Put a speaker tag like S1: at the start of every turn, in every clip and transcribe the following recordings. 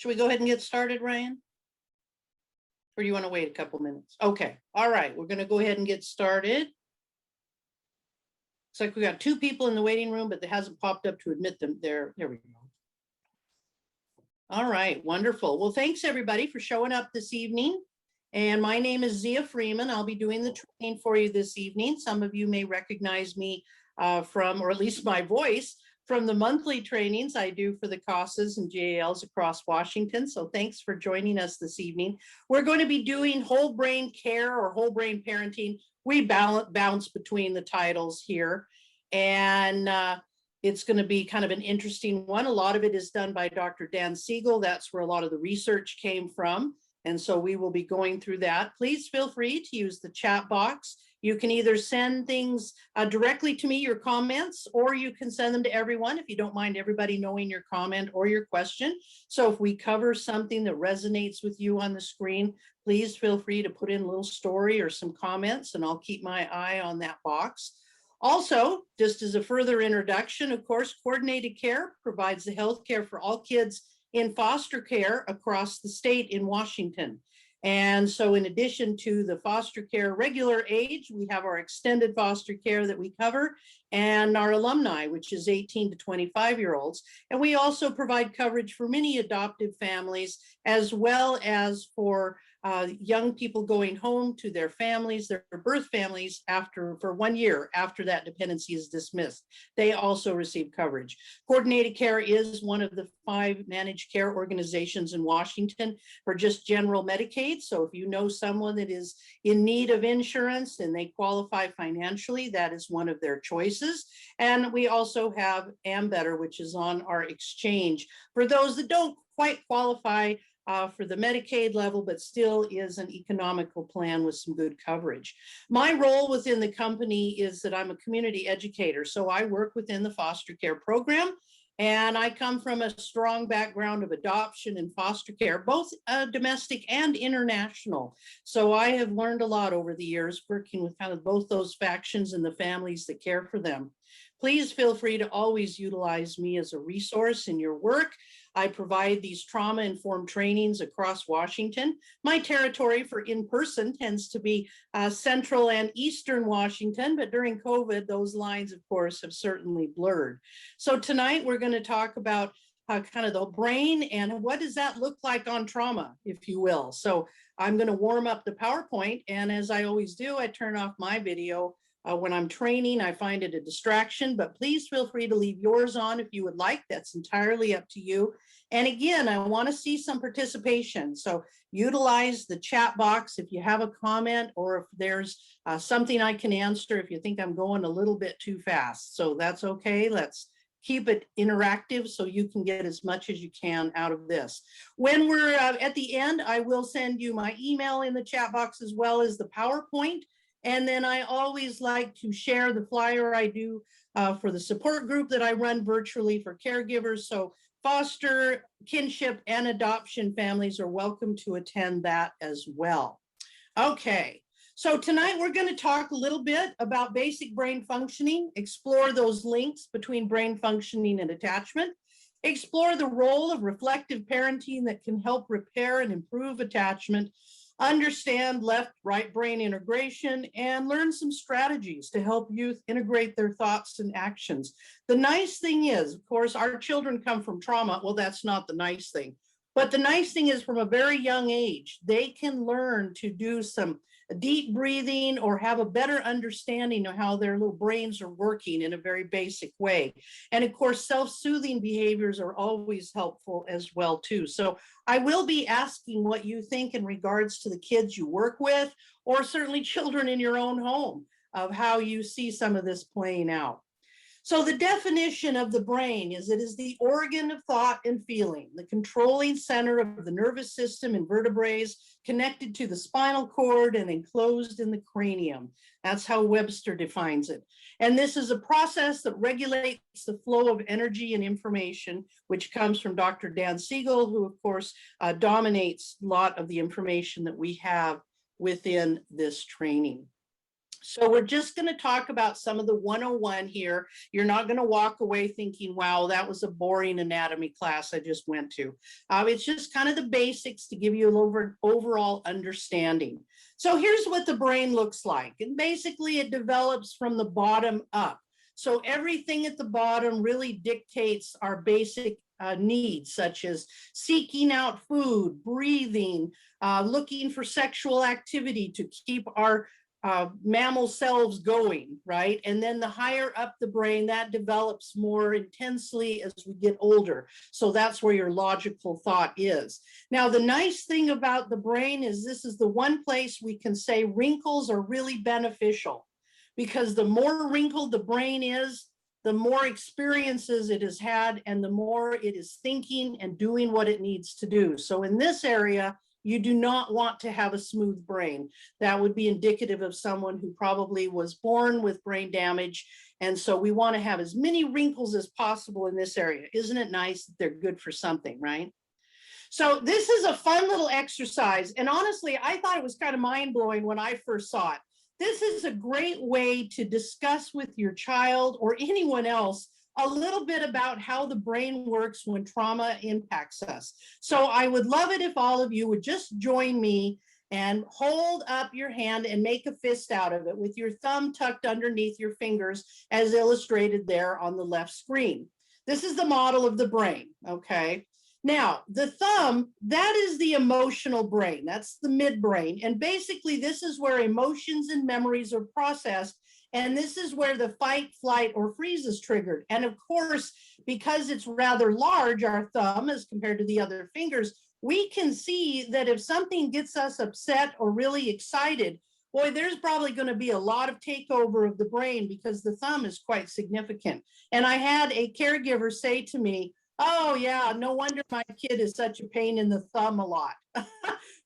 S1: Should we go ahead and get started, Ryan? Or do you want to wait a couple minutes? Okay, all right, we're going to go ahead and get started. Looks like we got 2 people in the waiting room, but it hasn't popped up to admit them. There we go. All right, wonderful. Well, thanks everybody for showing up this evening. And my name is Zia Freeman. I'll be doing the training for you this evening. Some of you may recognize me from, or at least my voice, from the monthly trainings I do for the CASAs and GALs across Washington. So thanks for joining us this evening. We're going to be doing whole brain care or whole brain parenting. We bounce between the titles here. And it's going to be kind of an interesting one. A lot of it is done by Dr. Dan Siegel. That's where a lot of the research came from. And so we will be going through that. Please feel free to use the chat box. You can either send things directly to me, your comments, or you can send them to everyone if you don't mind everybody knowing your comment or your question. So if we cover something that resonates with you on the screen, please feel free to put in a little story or some comments, and I'll keep my eye on that box. Also, just as a further introduction, of course, coordinated care provides the health care for all kids in foster care across the state in Washington. And so in addition to the foster care regular age, we have our extended foster care that we cover and our alumni, which is 18 to 25-year-olds. And we also provide coverage for many adoptive families, as well as for young people going home to their families, their birth families, for 1 year after that dependency is dismissed. They also receive coverage. Coordinated care is one of the 5 managed care organizations in Washington for just general Medicaid. So if you know someone that is in need of insurance and they qualify financially, that is one of their choices. And we also have Ambetter, which is on our exchange for those that don't quite qualify for the Medicaid level, but still is an economical plan with some good coverage. My role within the company is that I'm a community educator. So I work within the foster care program, and I come from a strong background of adoption and foster care, both domestic and international. So I have learned a lot over the years working with kind of both those factions and the families that care for them. Please feel free to always utilize me as a resource in your work. I provide these trauma-informed trainings across Washington. My territory for in-person tends to be central and eastern Washington, but during COVID, those lines, of course, have certainly blurred. So tonight, we're going to talk about kind of the brain and what does that look like on trauma, if you will. So I'm going to warm up the PowerPoint, and as I always do, I turn off my video. When I'm training, I find it a distraction, but please feel free to leave yours on if you would like. That's entirely up to you. And again, I want to see some participation. So utilize the chat box if you have a comment or if there's something I can answer if you think I'm going a little bit too fast. So that's okay. Let's keep it interactive so you can get as much as you can out of this. When we're at the end, I will send you my email in the chat box as well as the PowerPoint. And then I always like to share the flyer I do for the support group that I run virtually for caregivers. So foster, kinship, and adoption families are welcome to attend that as well. Okay, so tonight we're going to talk a little bit about basic brain functioning, explore those links between brain functioning and attachment, explore the role of reflective parenting that can help repair and improve attachment, understand left-right brain integration, and learn some strategies to help youth integrate their thoughts and actions. The nice thing is, of course, our children come from trauma. Well, that's not the nice thing. But the nice thing is from a very young age, they can learn to do some deep breathing or have a better understanding of how their little brains are working in a very basic way. And of course, self-soothing behaviors are always helpful as well too. So I will be asking what you think in regards to the kids you work with, or certainly children in your own home, of how you see some of this playing out. So the definition of the brain is it is the organ of thought and feeling, the controlling center of the nervous system and vertebrae connected to the spinal cord and enclosed in the cranium. That's how Webster defines it. And this is a process that regulates the flow of energy and information, which comes from Dr. Dan Siegel, who of course dominates a lot of the information that we have within this training. So we're just going to talk about some of the 101 here. You're not going to walk away thinking, wow, that was a boring anatomy class I just went to. It's just kind of the basics to give you an overall understanding. So here's what the brain looks like. And basically it develops from the bottom up. So everything at the bottom really dictates our basic needs, such as seeking out food, breathing, looking for sexual activity to keep our mammal cells going, right? And then the higher up the brain, that develops more intensely as we get older. So that's where your logical thought is. Now, the nice thing about the brain is this is the one place we can say wrinkles are really beneficial, because the more wrinkled the brain is, the more experiences it has had and the more it is thinking and doing what it needs to do. So in this area, you do not want to have a smooth brain. That would be indicative of someone who probably was born with brain damage. And so we want to have as many wrinkles as possible in this area. Isn't it nice that they're good for something, right? So this is a fun little exercise. And honestly, I thought it was kind of mind-blowing when I first saw it. This is a great way to discuss with your child or anyone else a little bit about how the brain works when trauma impacts us. So I would love it if all of you would just join me and hold up your hand and make a fist out of it with your thumb tucked underneath your fingers as illustrated there on the left screen. This is the model of the brain, okay? Now, the thumb, that is the emotional brain. That's the midbrain. And basically, this is where emotions and memories are processed. And this is where the fight, flight, or freeze is triggered. And of course, because it's rather large, our thumb, as compared to the other fingers, we can see that if something gets us upset or really excited, boy, there's probably going to be a lot of takeover of the brain because the thumb is quite significant. And I had a caregiver say to me, oh yeah, no wonder my kid is such a pain in the thumb a lot.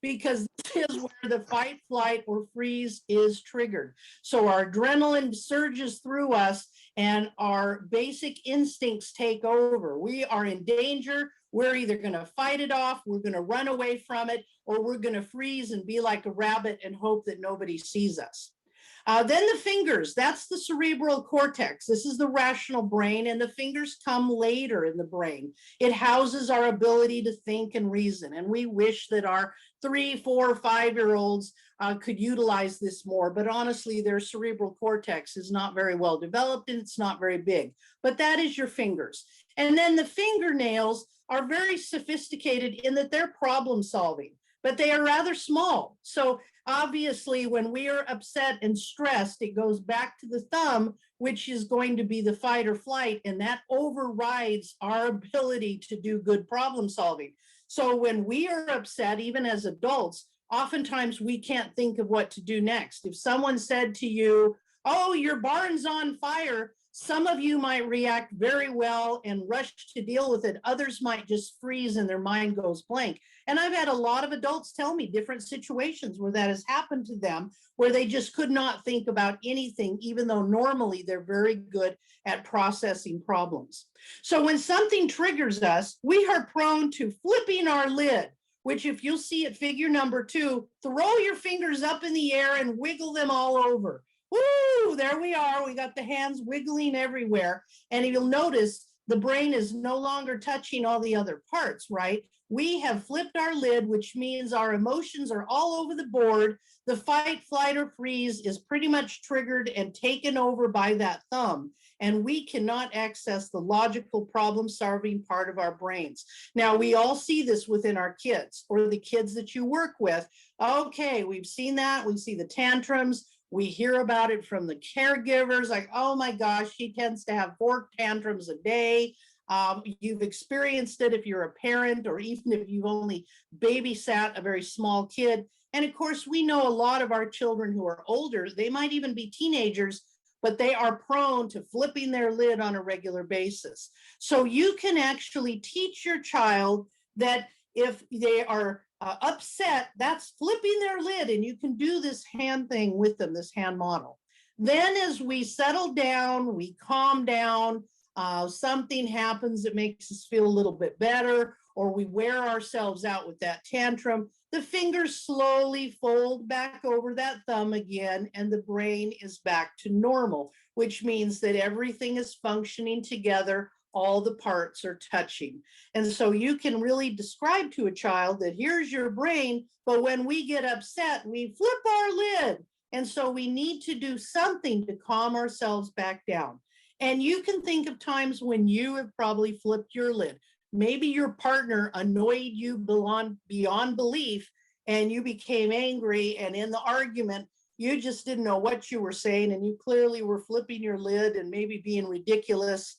S1: Because this is where the fight, flight, or freeze is triggered. So our adrenaline surges through us and our basic instincts take over. We are in danger. We're either going to fight it off, we're going to run away from it, or we're going to freeze and be like a rabbit and hope that nobody sees us. Then the fingers, that's the cerebral cortex. This is the rational brain, and the fingers come later in the brain. It houses our ability to think and reason, and we wish that our 3, 4, 5-year-olds could utilize this more, but honestly, their cerebral cortex is not very well developed and it's not very big, but that is your fingers. And then the fingernails are very sophisticated in that they're problem solving, but they are rather small. So obviously, when we are upset and stressed, it goes back to the thumb, which is going to be the fight or flight, and that overrides our ability to do good problem solving. So when we are upset, even as adults, oftentimes we can't think of what to do next. If someone said to you, oh, your barn's on fire, some of you might react very well and rush to deal with it. Others might just freeze and their mind goes blank. And I've had a lot of adults tell me different situations where that has happened to them, where they just could not think about anything, even though normally they're very good at processing problems. So when something triggers us, we are prone to flipping our lid, which if you'll see at figure number 2, throw your fingers up in the air and wiggle them all over. Woo, there we are. We got the hands wiggling everywhere. And you'll notice the brain is no longer touching all the other parts, right? We have flipped our lid, which means our emotions are all over the board. The fight, flight, or freeze is pretty much triggered and taken over by that thumb. And we cannot access the logical problem-solving part of our brains. Now, we all see this within our kids or the kids that you work with. Okay, we've seen that. We see the tantrums. We hear about it from the caregivers, like, oh my gosh, she tends to have 4 tantrums a day. You've experienced it if you're a parent, or even if you've only babysat a very small kid. And of course, we know a lot of our children who are older, they might even be teenagers, but they are prone to flipping their lid on a regular basis. So you can actually teach your child that if they are upset, that's flipping their lid, and you can do this hand thing with them, this hand model. Then as we settle down, we calm down, something happens that makes us feel a little bit better, or we wear ourselves out with that tantrum, the fingers slowly fold back over that thumb again, and the brain is back to normal, which means that everything is functioning together. All the parts are touching. And so you can really describe to a child that here's your brain, but when we get upset, we flip our lid. And so we need to do something to calm ourselves back down. And you can think of times when you have probably flipped your lid. Maybe your partner annoyed you beyond belief, and you became angry, and in the argument, you just didn't know what you were saying, and you clearly were flipping your lid and maybe being ridiculous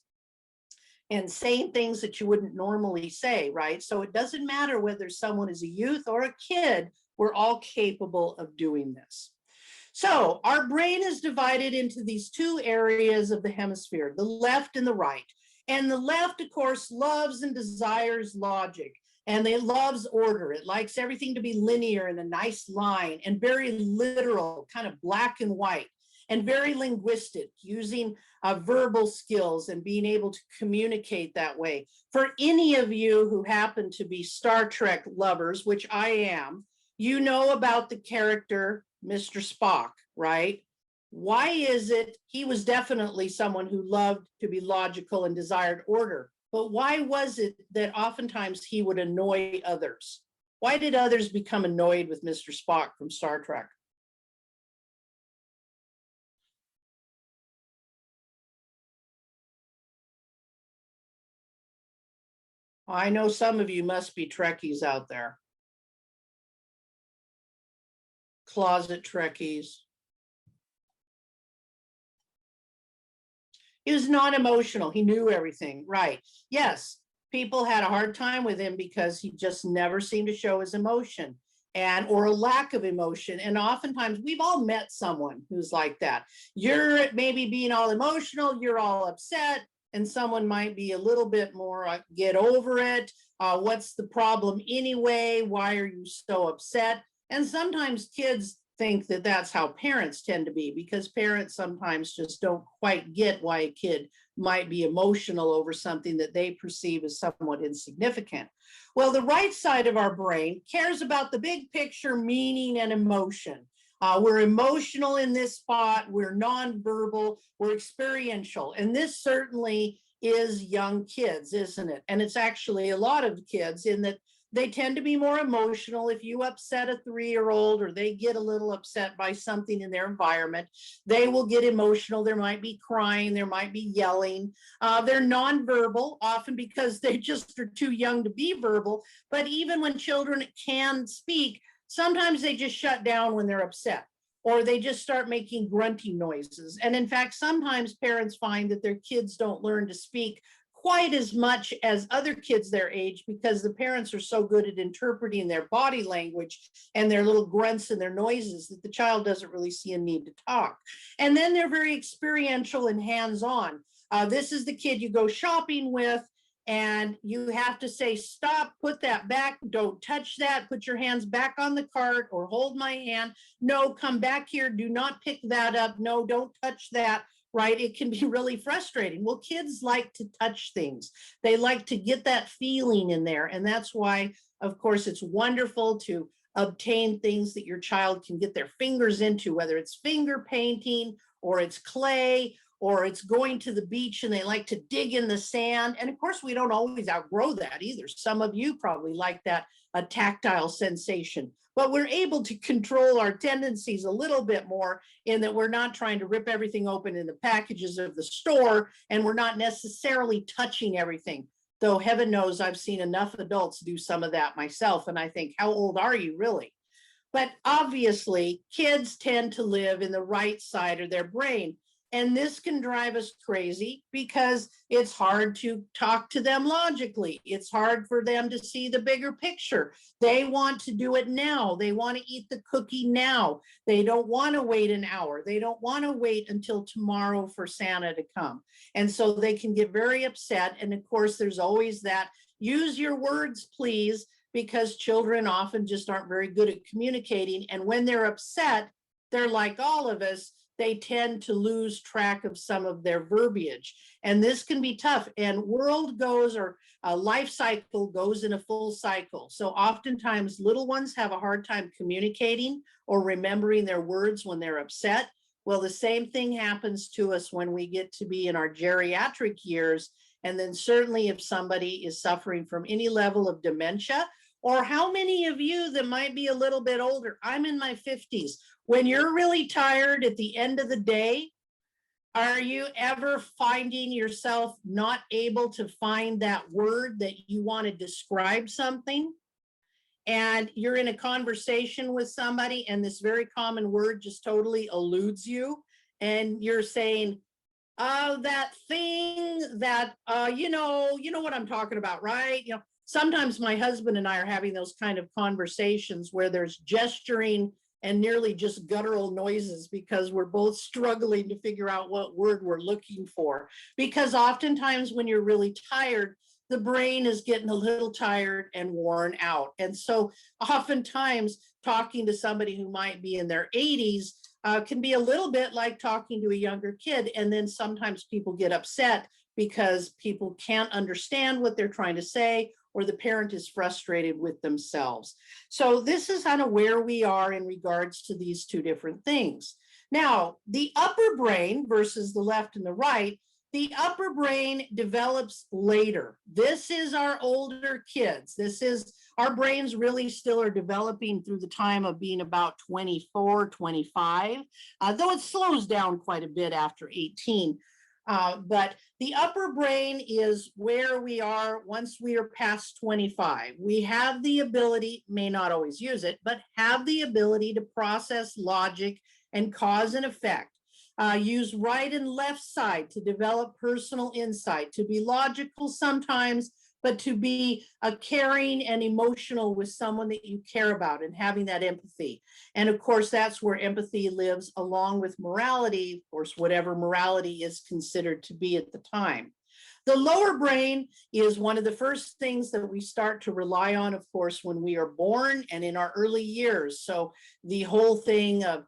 S1: and saying things that you wouldn't normally say, right? So it doesn't matter whether someone is a youth or a kid, we're all capable of doing this. So our brain is divided into these two areas of the hemisphere, the left and the right. And the left, of course, loves and desires logic, and it loves order. It likes everything to be linear and a nice line, and very literal, kind of black and white, and very linguistic, using verbal skills and being able to communicate that way. For any of you who happen to be Star Trek lovers, which I am, you know about the character Mr. Spock, right? Why is it he was definitely someone who loved to be logical and desired order, but why was it that oftentimes he would annoy others? Why did others become annoyed with Mr. Spock from Star Trek? I know some of you must be Trekkies out there. Closet Trekkies. He was not emotional. He knew everything, right? Yes, people had a hard time with him because he just never seemed to show his emotion or a lack of emotion. And oftentimes we've all met someone who's like that. You're maybe being all emotional, you're all upset, and someone might be a little bit more, get over it. What's the problem anyway? Why are you so upset? And sometimes kids think that that's how parents tend to be, because parents sometimes just don't quite get why a kid might be emotional over something that they perceive as somewhat insignificant. Well, the right side of our brain cares about the big picture, meaning and emotion. We're emotional in this spot, we're nonverbal, we're experiential, and this certainly is young kids, isn't it? And it's actually a lot of kids, in that they tend to be more emotional. If you upset a 3-year-old, or they get a little upset by something in their environment, they will get emotional. There might be crying, there might be yelling. They're nonverbal, often because they just are too young to be verbal. But even when children can speak, sometimes they just shut down when they're upset, or they just start making grunting noises. And in fact, sometimes parents find that their kids don't learn to speak quite as much as other kids their age, because the parents are so good at interpreting their body language and their little grunts and their noises that the child doesn't really see a need to talk. And then they're very experiential and hands-on. This is the kid you go shopping with, and you have to say, stop, put that back, don't touch that, put your hands back on the cart, or hold my hand. No, come back here, do not pick that up. No, don't touch that. Right? It can be really frustrating. Well, kids like to touch things. They like to get that feeling in there. And that's why, of course, it's wonderful to obtain things that your child can get their fingers into, whether it's finger painting, or it's clay, or it's going to the beach and they like to dig in the sand. And of course, we don't always outgrow that either. Some of you probably like that, a tactile sensation. But we're able to control our tendencies a little bit more, in that we're not trying to rip everything open in the packages of the store, and we're not necessarily touching everything. Though heaven knows I've seen enough adults do some of that myself, and I think, how old are you really? But obviously, kids tend to live in the right side of their brain. And this can drive us crazy, because it's hard to talk to them logically. It's hard for them to see the bigger picture. They want to do it now. They want to eat the cookie now. They don't want to wait an hour. They don't want to wait until tomorrow for Santa to come. And so they can get very upset. And of course, there's always that, use your words, please, because children often just aren't very good at communicating. And when they're upset, they're like all of us. they tend to lose track of some of their verbiage. And this can be tough. And world goes, or a life cycle goes in a full cycle. So oftentimes little ones have a hard time communicating or remembering their words when they're upset. Well, the same thing happens to us when we get to be in our geriatric years. And then certainly if somebody is suffering from any level of dementia, or how many of you that might be a little bit older, I'm in my 50s, when you're really tired at the end of the day, are you ever finding yourself not able to find that word that you want to describe something? And you're in a conversation with somebody and this very common word just totally eludes you. And you're saying, oh, that thing that, you know what I'm talking about, right? Sometimes my husband and I are having those kind of conversations where there's gesturing and nearly just guttural noises because we're both struggling to figure out what word we're looking for. Because oftentimes when you're really tired, the brain is getting a little tired and worn out. And so oftentimes talking to somebody who might be in their 80s can be a little bit like talking to a younger kid. And then sometimes people get upset because people can't understand what they're trying to say, or the parent is frustrated with themselves. So this is kind of where we are in regards to these two different things. Now, the upper brain versus the left and the right, the upper brain develops later. This is our older kids. This is, our brains really still are developing through the time of being about 24, 25, though it slows down quite a bit after 18. But the upper brain is where we are once we are past 25. We have the ability, may not always use it, but have the ability to process logic and cause and effect. Use right and left side to develop personal insight, to be logical sometimes, but to be caring and emotional with someone that you care about and having that empathy. And of course, that's where empathy lives along with morality, of course, whatever morality is considered to be at the time. The lower brain is one of the first things that we start to rely on, of course, when we are born and in our early years. So the whole thing of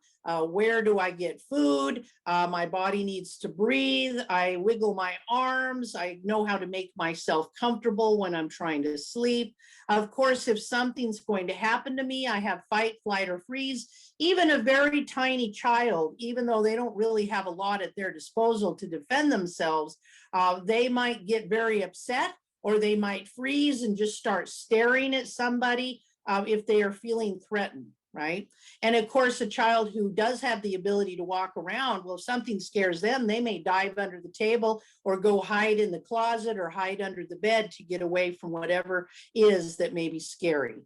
S1: where do I get food? My body needs to breathe. I wiggle my arms. I know how to make myself comfortable when I'm trying to sleep. Of course, if something's going to happen to me, I have fight, flight, or freeze. Even a very tiny child, even though they don't really have a lot at their disposal to defend themselves, they might get very upset, or they might freeze and just start staring at somebody if they are feeling threatened. Right. And of course, a child who does have the ability to walk around, well, if something scares them, they may dive under the table or go hide in the closet or hide under the bed to get away from whatever is that may be scary.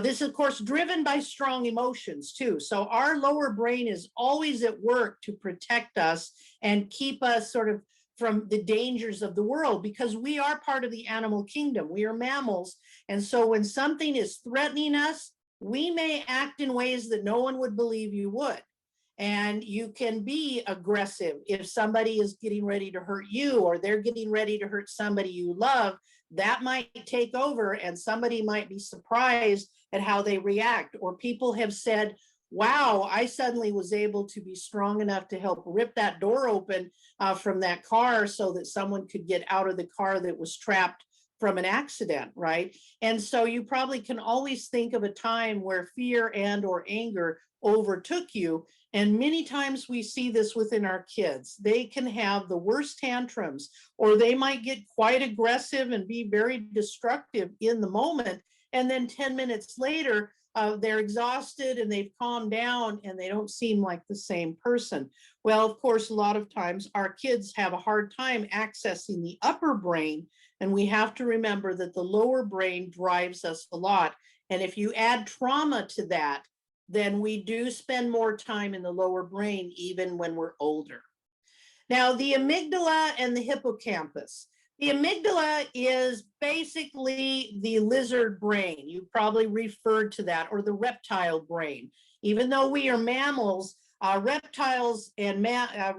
S1: This is, of course, driven by strong emotions, too. So our lower brain is always at work to protect us and keep us sort of from the dangers of the world, because we are part of the animal kingdom. We are mammals. And so when something is threatening us, we may act in ways that no one would believe you would. And you can be aggressive if somebody is getting ready to hurt you, or they're getting ready to hurt somebody you love. That might take over, and somebody might be surprised at how they react. Or people have said, wow, I suddenly was able to be strong enough to help rip that door open from that car so that someone could get out of the car that was trapped from an accident, right? And so you probably can always think of a time where fear and or anger overtook you. And many times we see this within our kids. They can have the worst tantrums, or they might get quite aggressive and be very destructive in the moment. And then 10 minutes later, they're exhausted and they've calmed down and they don't seem like the same person. Well, of course, a lot of times our kids have a hard time accessing the upper brain. And we have to remember that the lower brain drives us a lot. And if you add trauma to that, then we do spend more time in the lower brain, even when we're older. Now, the amygdala and the hippocampus. The amygdala is basically the lizard brain. You probably referred to that, or the reptile brain. Even though we are mammals, reptiles and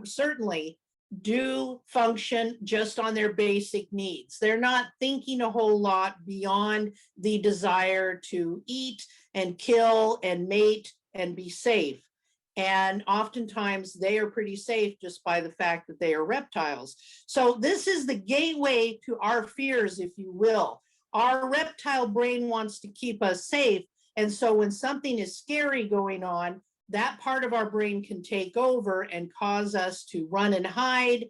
S1: certainly do function just on their basic needs. They're not thinking a whole lot beyond the desire to eat and kill and mate and be safe. And oftentimes they are pretty safe just by the fact that they are reptiles. So this is the gateway to our fears, if you will. Our reptile brain wants to keep us safe. And so when something is scary going on, that part of our brain can take over and cause us to run and hide,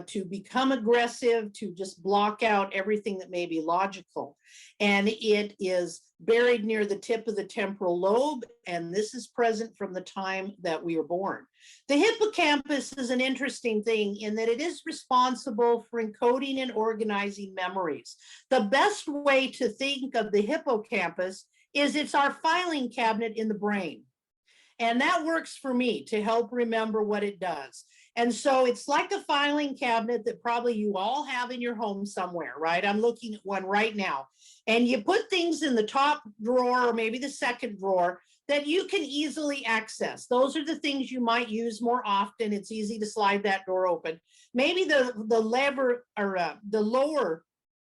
S1: to become aggressive, to just block out everything that may be logical. And it is buried near the tip of the temporal lobe, and this is present from the time that we are born. The hippocampus is an interesting thing in that it is responsible for encoding and organizing memories. The best way to think of the hippocampus is it's our filing cabinet in the brain. And that works for me to help remember what it does. And so it's like a filing cabinet that probably you all have in your home somewhere, right? I'm looking at one right now. And you put things in the top drawer or maybe the second drawer that you can easily access. Those are the things you might use more often. It's easy to slide that door open. Maybe the lever or the lower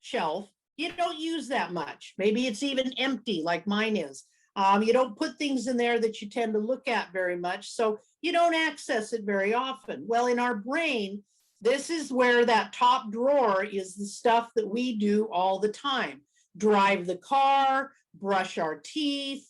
S1: shelf, you don't use that much. Maybe it's even empty like mine is. You don't put things in there that you tend to look at very much, so you don't access it very often. Well, in our brain, this is where that top drawer is the stuff that we do all the time. Drive the car, brush our teeth,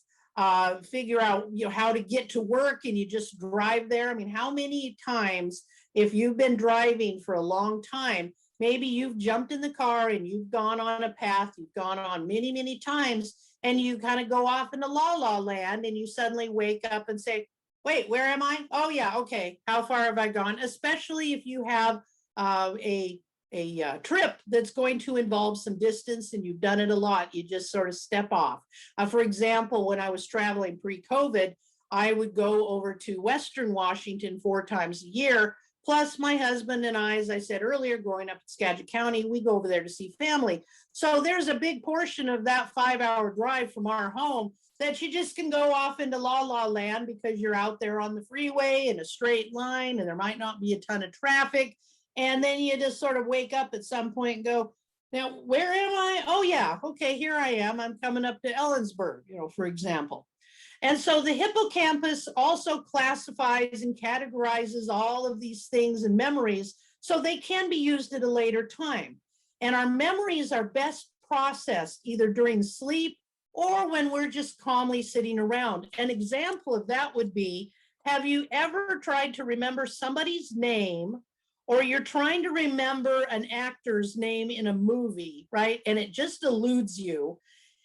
S1: figure out how to get to work, and you just drive there. I mean, how many times, if you've been driving for a long time, maybe you've jumped in the car and you've gone on a path you've gone on many, many times, and you kind of go off into la la land and you suddenly wake up and say, wait, where am I? Oh yeah, okay, how far have I gone? Especially if you have a trip that's going to involve some distance and you've done it a lot, you just sort of step off. For example, when I was traveling pre-COVID, I would go over to Western Washington 4 times a year. Plus my husband and I, as I said earlier, growing up in Skagit County, we go over there to see family. So there's a big portion of that 5-hour drive from our home that you just can go off into la la land because you're out there on the freeway in a straight line and there might not be a ton of traffic. And then you just sort of wake up at some point and go, now, where am I? Oh yeah, okay, here I am. I'm coming up to Ellensburg, for example. And so the hippocampus also classifies and categorizes all of these things and memories so they can be used at a later time. And our memories are best processed either during sleep or when we're just calmly sitting around. An example of that would be, have you ever tried to remember somebody's name, or you're trying to remember an actor's name in a movie, right? And it just eludes you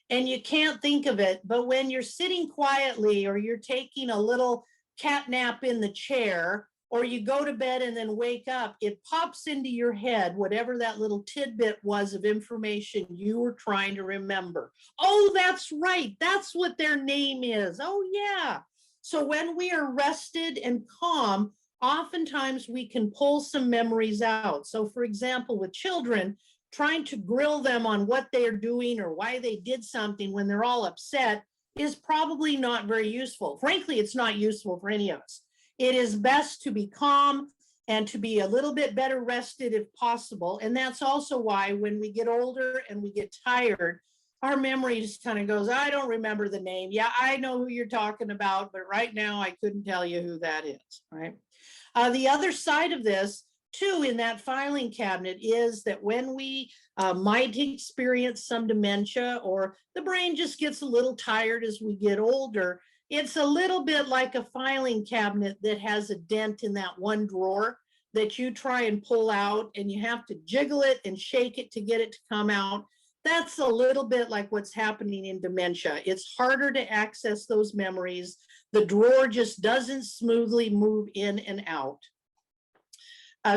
S1: and you can't think of it, but when you're sitting quietly or you're taking a little cat nap in the chair, or you go to bed and then wake up, it pops into your head, whatever that little tidbit was of information you were trying to remember. Oh, that's right. That's what their name is. Oh, yeah. So when we are rested and calm, oftentimes we can pull some memories out. So for example, with children, trying to grill them on what they're doing or why they did something when they're all upset is probably not very useful. Frankly, it's not useful for any of us. It is best to be calm and to be a little bit better rested if possible. And that's also why when we get older and we get tired, our memory just kind of goes, I don't remember the name. Yeah, I know who you're talking about, but right now I couldn't tell you who that is, right? The other side of this, too, in that filing cabinet is that when we might experience some dementia or the brain just gets a little tired as we get older, it's a little bit like a filing cabinet that has a dent in that one drawer that you try and pull out and you have to jiggle it and shake it to get it to come out. That's a little bit like what's happening in dementia. It's harder to access those memories. The drawer just doesn't smoothly move in and out.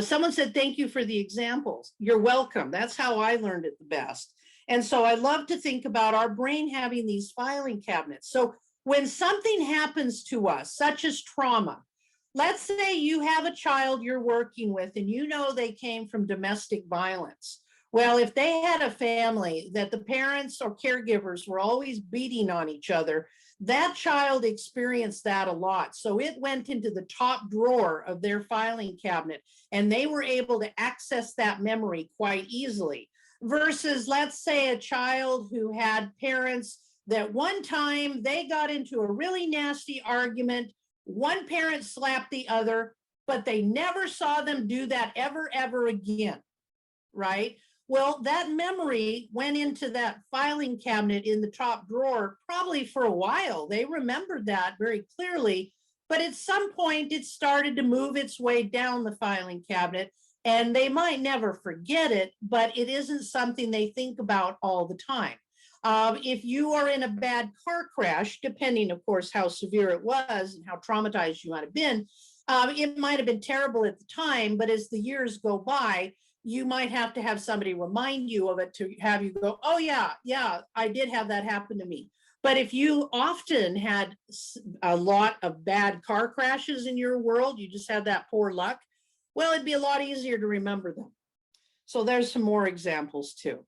S1: Someone said, thank you for the examples. You're welcome. That's how I learned it the best. And so I love to think about our brain having these filing cabinets. So when something happens to us, such as trauma, let's say you have a child you're working with and you know they came from domestic violence. Well, if they had a family that the parents or caregivers were always beating on each other, that child experienced that a lot. So it went into the top drawer of their filing cabinet and they were able to access that memory quite easily. Versus, let's say, a child who had parents that one time they got into a really nasty argument one parent slapped the other, but they never saw them do that ever again, right? Well, that memory went into that filing cabinet in the top drawer probably for a while. They remembered that very clearly, but at some point it started to move its way down the filing cabinet, and they might never forget it, but it isn't something they think about all the time. If you are in a bad car crash, depending, of course, how severe it was and how traumatized you might have been, it might have been terrible at the time, but as the years go by, you might have to have somebody remind you of it to have you go, oh yeah, I did have that happen to me. But if you often had a lot of bad car crashes in your world, you just had that poor luck, well, it'd be a lot easier to remember them. So there's some more examples too.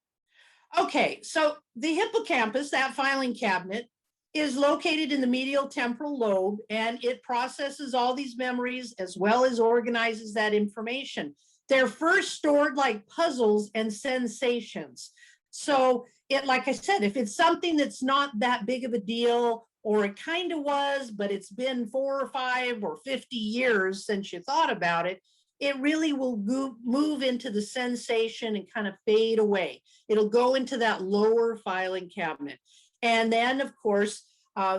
S1: Okay, so the hippocampus, that filing cabinet, is located in the medial temporal lobe, and it processes all these memories as well as organizes that information. They're first stored like puzzles and sensations. So it, like I said, if it's something that's not that big of a deal, or it kind of was, but it's been 4 or 5 or 50 years since you thought about it, it really will move into the sensation and kind of fade away. It'll go into that lower filing cabinet. And then, of course,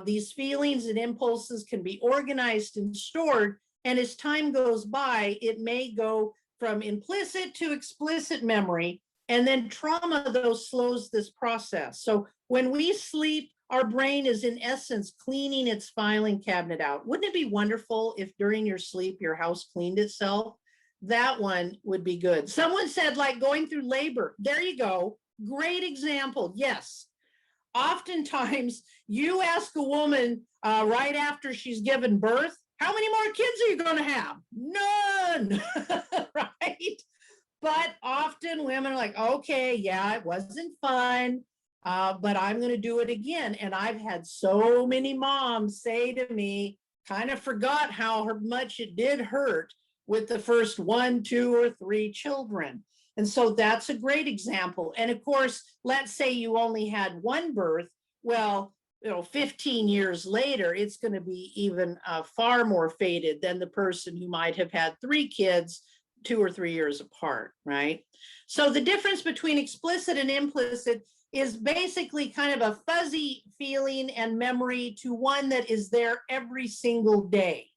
S1: these feelings and impulses can be organized and stored. And as time goes by, it may go from implicit to explicit memory. And then trauma, though, slows this process. So when we sleep, our brain is in essence cleaning its filing cabinet out. Wouldn't it be wonderful if during your sleep, your house cleaned itself? That one would be good. Someone said, like going through labor. There you go. Great example. Yes. Oftentimes, you ask a woman right after she's given birth, how many more kids are you going to have? None. Right? But often women are like, okay, yeah, it wasn't fun, but I'm going to do it again. And I've had so many moms say to me, kind of forgot how much it did hurt with the first 1, 2, or 3 children. And so that's a great example. And of course, let's say you only had one birth. Well, 15 years later, it's going to be even far more faded than the person who might have had 3 kids 2 or 3 years apart, right? So the difference between explicit and implicit is basically kind of a fuzzy feeling and memory to one that is there every single day.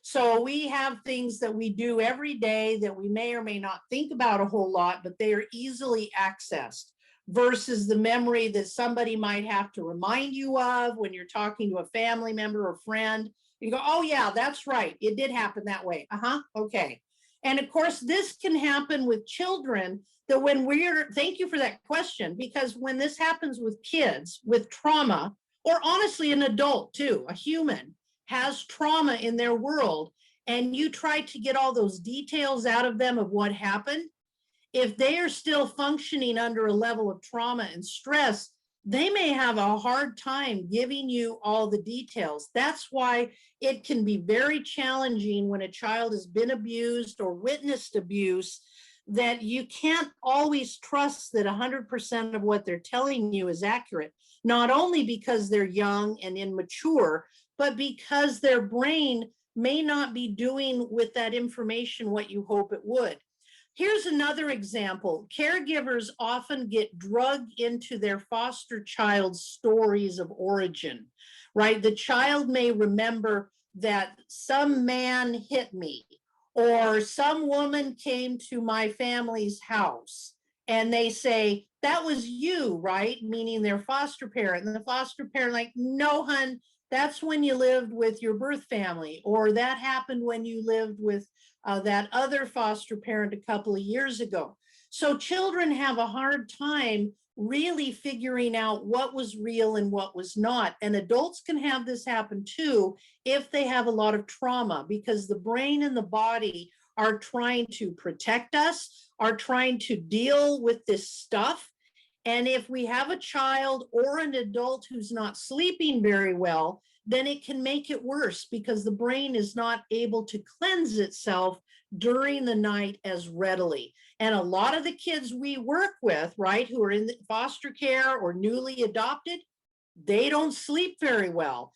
S1: So we have things that we do every day that we may or may not think about a whole lot, but they are easily accessed versus the memory that somebody might have to remind you of when you're talking to a family member or friend. You go, oh yeah, that's right. It did happen that way. Okay. And of course, this can happen with children that when thank you for that question, because when this happens with kids with trauma, or honestly, an adult too, a human, has trauma in their world, and you try to get all those details out of them of what happened, if they are still functioning under a level of trauma and stress, they may have a hard time giving you all the details. That's why it can be very challenging when a child has been abused or witnessed abuse, that you can't always trust that 100% of what they're telling you is accurate, not only because they're young and immature, but because their brain may not be doing with that information what you hope it would. Here's another example. Caregivers often get drugged into their foster child's stories of origin, right? The child may remember that some man hit me, or some woman came to my family's house, and they say, that was you, right? Meaning their foster parent. And the foster parent like, no, hun, that's when you lived with your birth family, or that happened when you lived with that other foster parent a couple of years ago. So children have a hard time really figuring out what was real and what was not. And adults can have this happen too if they have a lot of trauma, because the brain and the body are trying to protect us, are trying to deal with this stuff. And if we have a child or an adult who's not sleeping very well, then it can make it worse because the brain is not able to cleanse itself during the night as readily. And a lot of the kids we work with, right, who are in foster care or newly adopted, they don't sleep very well.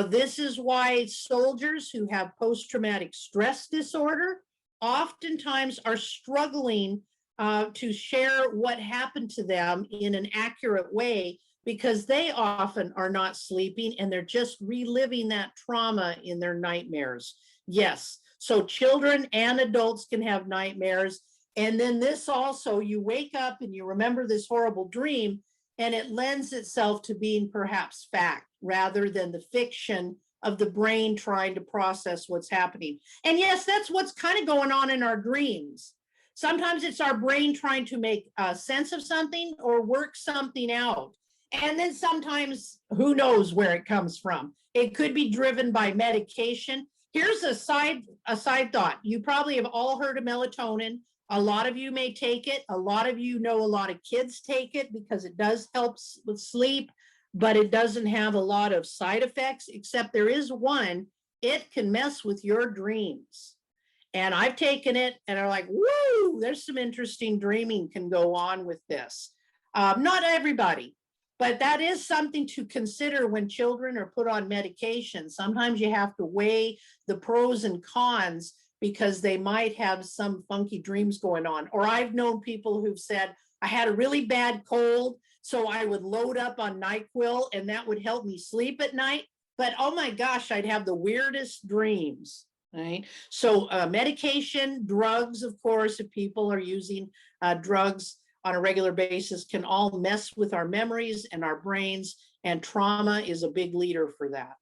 S1: This is why soldiers who have post-traumatic stress disorder oftentimes are struggling to share what happened to them in an accurate way, because they often are not sleeping and they're just reliving that trauma in their nightmares. Yes, so children and adults can have nightmares. And then this also, you wake up and you remember this horrible dream, and it lends itself to being perhaps fact rather than the fiction of the brain trying to process what's happening. And yes, that's what's kind of going on in our dreams. Sometimes it's our brain trying to make sense of something or work something out. And then sometimes, who knows where it comes from? It could be driven by medication. Here's a side thought. You probably have all heard of melatonin. A lot of you may take it. A lot of you know a lot of kids take it because it does help with sleep, but it doesn't have a lot of side effects, except there is one. It can mess with your dreams. And I've taken it and I'm like, woo, there's some interesting dreaming can go on with this. Not everybody, but that is something to consider when children are put on medication. Sometimes you have to weigh the pros and cons because they might have some funky dreams going on. Or I've known people who've said, I had a really bad cold, so I would load up on NyQuil and that would help me sleep at night. But oh my gosh, I'd have the weirdest dreams, right? So medication, drugs, of course, if people are using drugs on a regular basis, can all mess with our memories and our brains, and trauma is a big leader for that.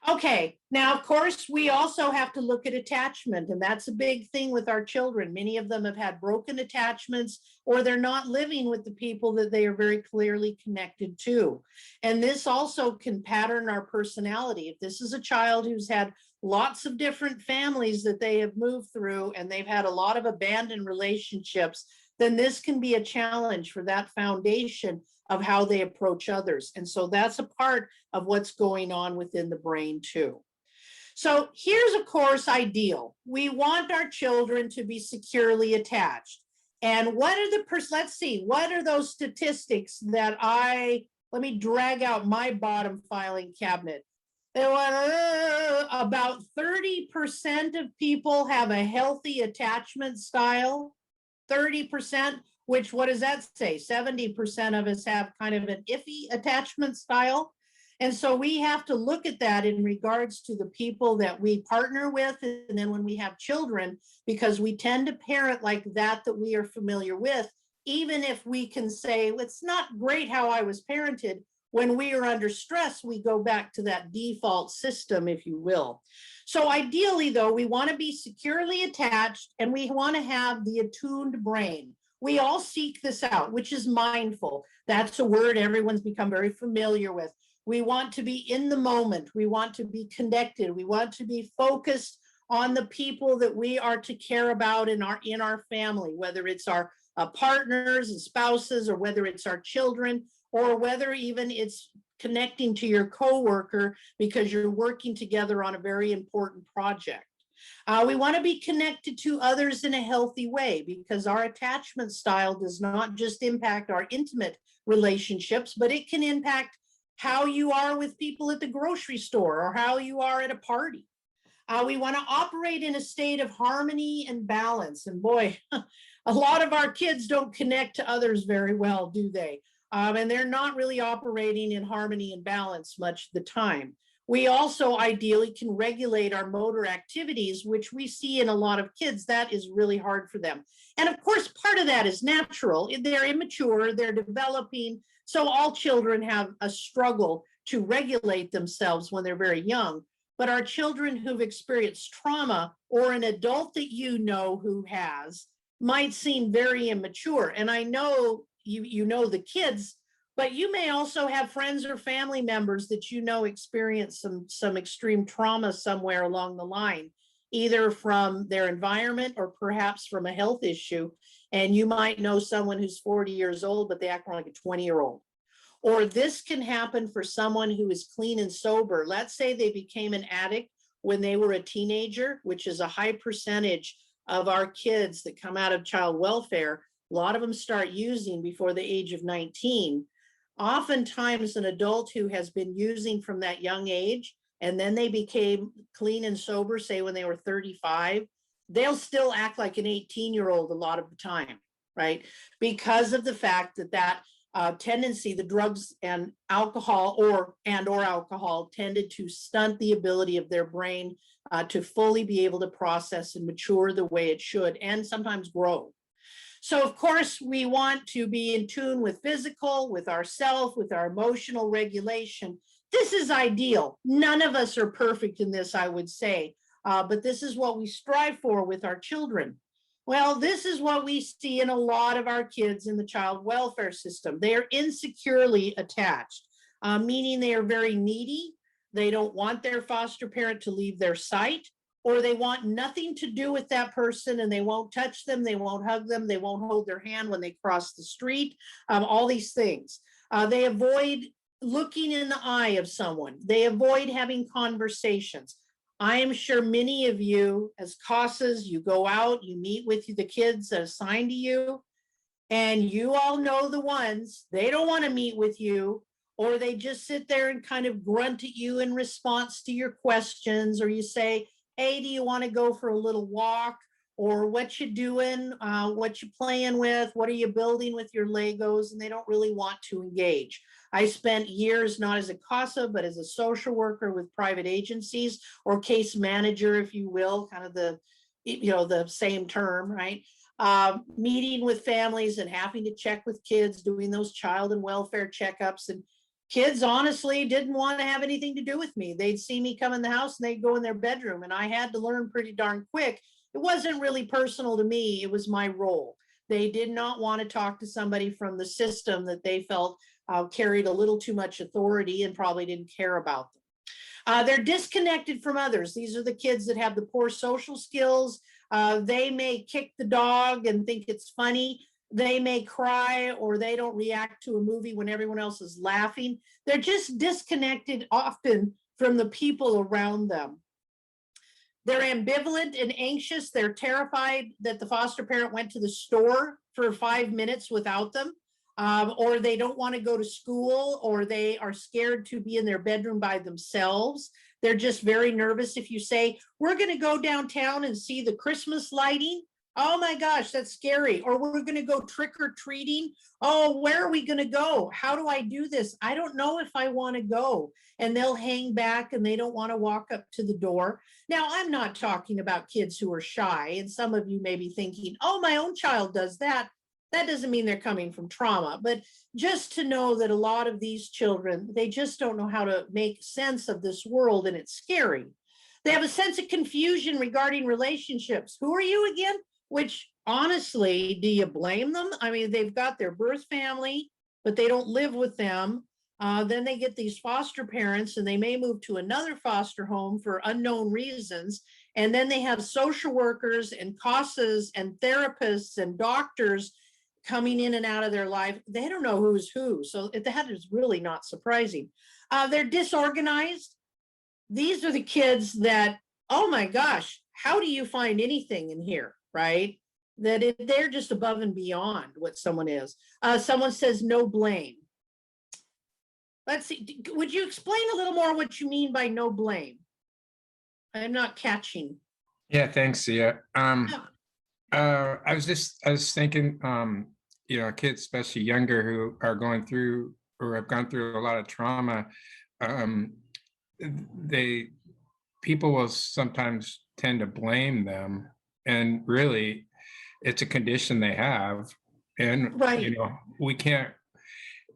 S1: Okay, now, of course, we also have to look at attachment, and that's a big thing with our children. Many of them have had broken attachments, or they're not living with the people that they are very clearly connected to. And this also can pattern our personality. If this is a child who's had lots of different families that they have moved through, and they've had a lot of abandoned relationships, then this can be a challenge for that foundation of how they approach others. And so that's a part of what's going on within the brain too. So here's a course ideal. We want our children to be securely attached. And what are let's see, what are those statistics that let me drag out my bottom filing cabinet. About 30% of people have a healthy attachment style, 30%. Which, what does that say? 70% of us have kind of an iffy attachment style. And so we have to look at that in regards to the people that we partner with. And then when we have children, because we tend to parent like that we are familiar with, even if we can say, well, it's not great how I was parented, when we are under stress, we go back to that default system, if you will. So ideally, though, we want to be securely attached and we want to have the attuned brain. We all seek this out, which is mindful. That's a word everyone's become very familiar with. We want to be in the moment. We want to be connected. We want to be focused on the people that we are to care about in our family, whether it's our partners and spouses, or whether it's our children, or whether even it's connecting to your coworker because you're working together on a very important project. We want to be connected to others in a healthy way, because our attachment style does not just impact our intimate relationships, but it can impact how you are with people at the grocery store or how you are at a party. We want to operate in a state of harmony and balance. And boy, a lot of our kids don't connect to others very well, do they? And they're not really operating in harmony and balance much of the time. We also ideally can regulate our motor activities, which we see in a lot of kids. That is really hard for them. And of course, part of that is natural. They're immature, they're developing. So all children have a struggle to regulate themselves when they're very young. But our children who've experienced trauma, or an adult that you know who has, might seem very immature. And I know you know the kids, but you may also have friends or family members that you know experienced some extreme trauma somewhere along the line, either from their environment or perhaps from a health issue. And you might know someone who's 40 years old, but they act like a 20-year-old. Or this can happen for someone who is clean and sober. Let's say they became an addict when they were a teenager, which is a high percentage of our kids that come out of child welfare. A lot of them start using before the age of 19. Oftentimes an adult who has been using from that young age, and then they became clean and sober, say when they were 35, they'll still act like an 18-year-old a lot of the time, right? Because of the fact that tendency, the drugs and alcohol or alcohol tended to stunt the ability of their brain to fully be able to process and mature the way it should, and sometimes grow. So of course, we want to be in tune with physical, with ourself, with our emotional regulation. This is ideal. None of us are perfect in this, I would say, but this is what we strive for with our children. Well, this is what we see in a lot of our kids in the child welfare system. They are insecurely attached, meaning they are very needy. They don't want their foster parent to leave their sight, or they want nothing to do with that person, and they won't touch them, they won't hug them, they won't hold their hand when they cross the street, all these things. They avoid looking in the eye of someone. They avoid having conversations. I am sure many of you as CASAs, you go out, you meet with the kids assigned to you, and you all know the ones, they don't want to meet with you, or they just sit there and kind of grunt at you in response to your questions, or you say, hey, do you want to go for a little walk? Or what you doing? What you playing with? What are you building with your Legos? And they don't really want to engage. I spent years, not as a CASA, but as a social worker with private agencies, or case manager, if you will, kind of the same term, right? Meeting with families and having to check with kids, doing those child and welfare checkups. And kids honestly didn't want to have anything to do with me. They'd see me come in the house and they'd go in their bedroom, and I had to learn pretty darn quick. It wasn't really personal to me. It was my role. They did not want to talk to somebody from the system that they felt carried a little too much authority and probably didn't care about them. They're disconnected from others. These are the kids that have the poor social skills. They may kick the dog and think it's funny. They may cry, or they don't react to a movie when everyone else is laughing. They're just disconnected often from the people around them. They're ambivalent and anxious. They're terrified that the foster parent went to the store for 5 minutes without them, or they don't want to go to school, or they are scared to be in their bedroom by themselves. They're just very nervous. If you say, we're going to go downtown and see the Christmas lighting, oh my gosh, that's scary. Or we're going to go trick or treating. Oh, where are we going to go? How do I do this? I don't know if I want to go. And they'll hang back and they don't want to walk up to the door. Now, I'm not talking about kids who are shy. And some of you may be thinking, oh, my own child does that. That doesn't mean they're coming from trauma, but just to know that a lot of these children, they just don't know how to make sense of this world, and it's scary. They have a sense of confusion regarding relationships. Who are you again? Which honestly, do you blame them? I mean, they've got their birth family, but they don't live with them. Then they get these foster parents, and they may move to another foster home for unknown reasons. And then they have social workers and CASAs and therapists and doctors coming in and out of their life. They don't know who's who. So that is really not surprising. They're disorganized. These are the kids that, oh my gosh, how do you find anything in here, right? They're just above and beyond what someone is. Someone says no blame. Let's see, would you explain a little more what you mean by no blame? I'm not catching.
S2: Yeah, thanks, Zia. I was thinking, kids, especially younger, who are going through or have gone through a lot of trauma, people will sometimes tend to blame them, and really it's a condition they have. And
S1: right.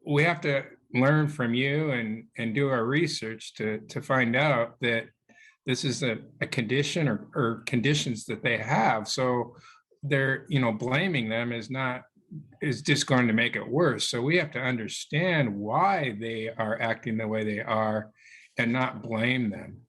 S2: We have to learn from you and do our research to find out that this is a condition or conditions that they have. So they're, blaming them is just going to make it worse. So we have to understand why they are acting the way they are and not blame them.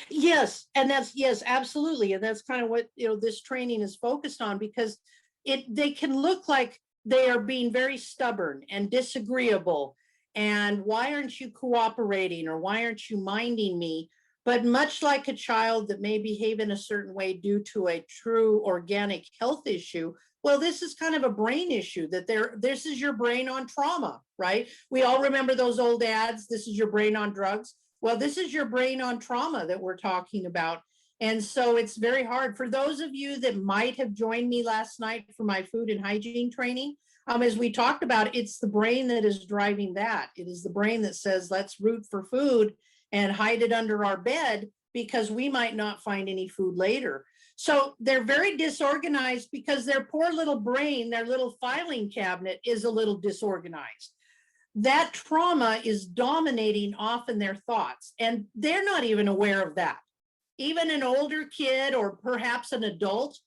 S1: Yes, yes, absolutely. And that's kind of what, this training is focused on, because they can look like they are being very stubborn and disagreeable. And why aren't you cooperating, or why aren't you minding me? But much like a child that may behave in a certain way due to a true organic health issue, Well, this is kind of a brain issue that this is your brain on trauma, right? We all remember those old ads, this is your brain on drugs. Well, this is your brain on trauma that we're talking about. And so it's very hard for those of you that might have joined me last night for my food and hygiene training. As we talked about, it's the brain that is driving that. It is the brain that says, let's root for food and hide it under our bed because we might not find any food later. So they're very disorganized because their poor little brain, their little filing cabinet is a little disorganized. That trauma is dominating often their thoughts, and they're not even aware of that. Even an older kid or perhaps an adult,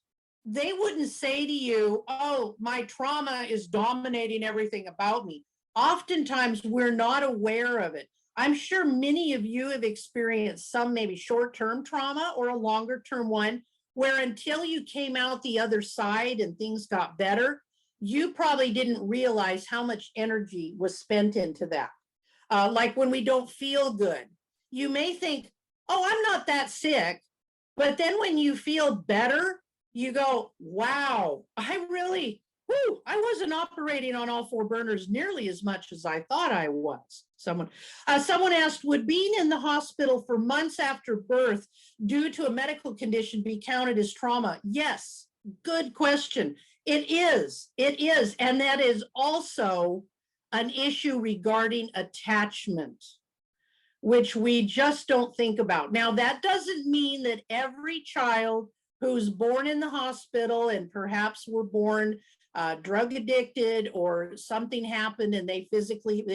S1: they wouldn't say to you, oh, my trauma is dominating everything about me. Oftentimes, we're not aware of it. I'm sure many of you have experienced some maybe short-term trauma or a longer-term one, where until you came out the other side and things got better, you probably didn't realize how much energy was spent into that. Like when we don't feel good, you may think, oh, I'm not that sick. But then when you feel better, you go, wow, I wasn't operating on all four burners nearly as much as I thought I was. Someone asked, would being in the hospital for months after birth due to a medical condition be counted as trauma? Yes, good question. It is. And that is also an issue regarding attachment, which we just don't think about. Now, that doesn't mean that every child who's born in the hospital and perhaps were born drug addicted or something happened and they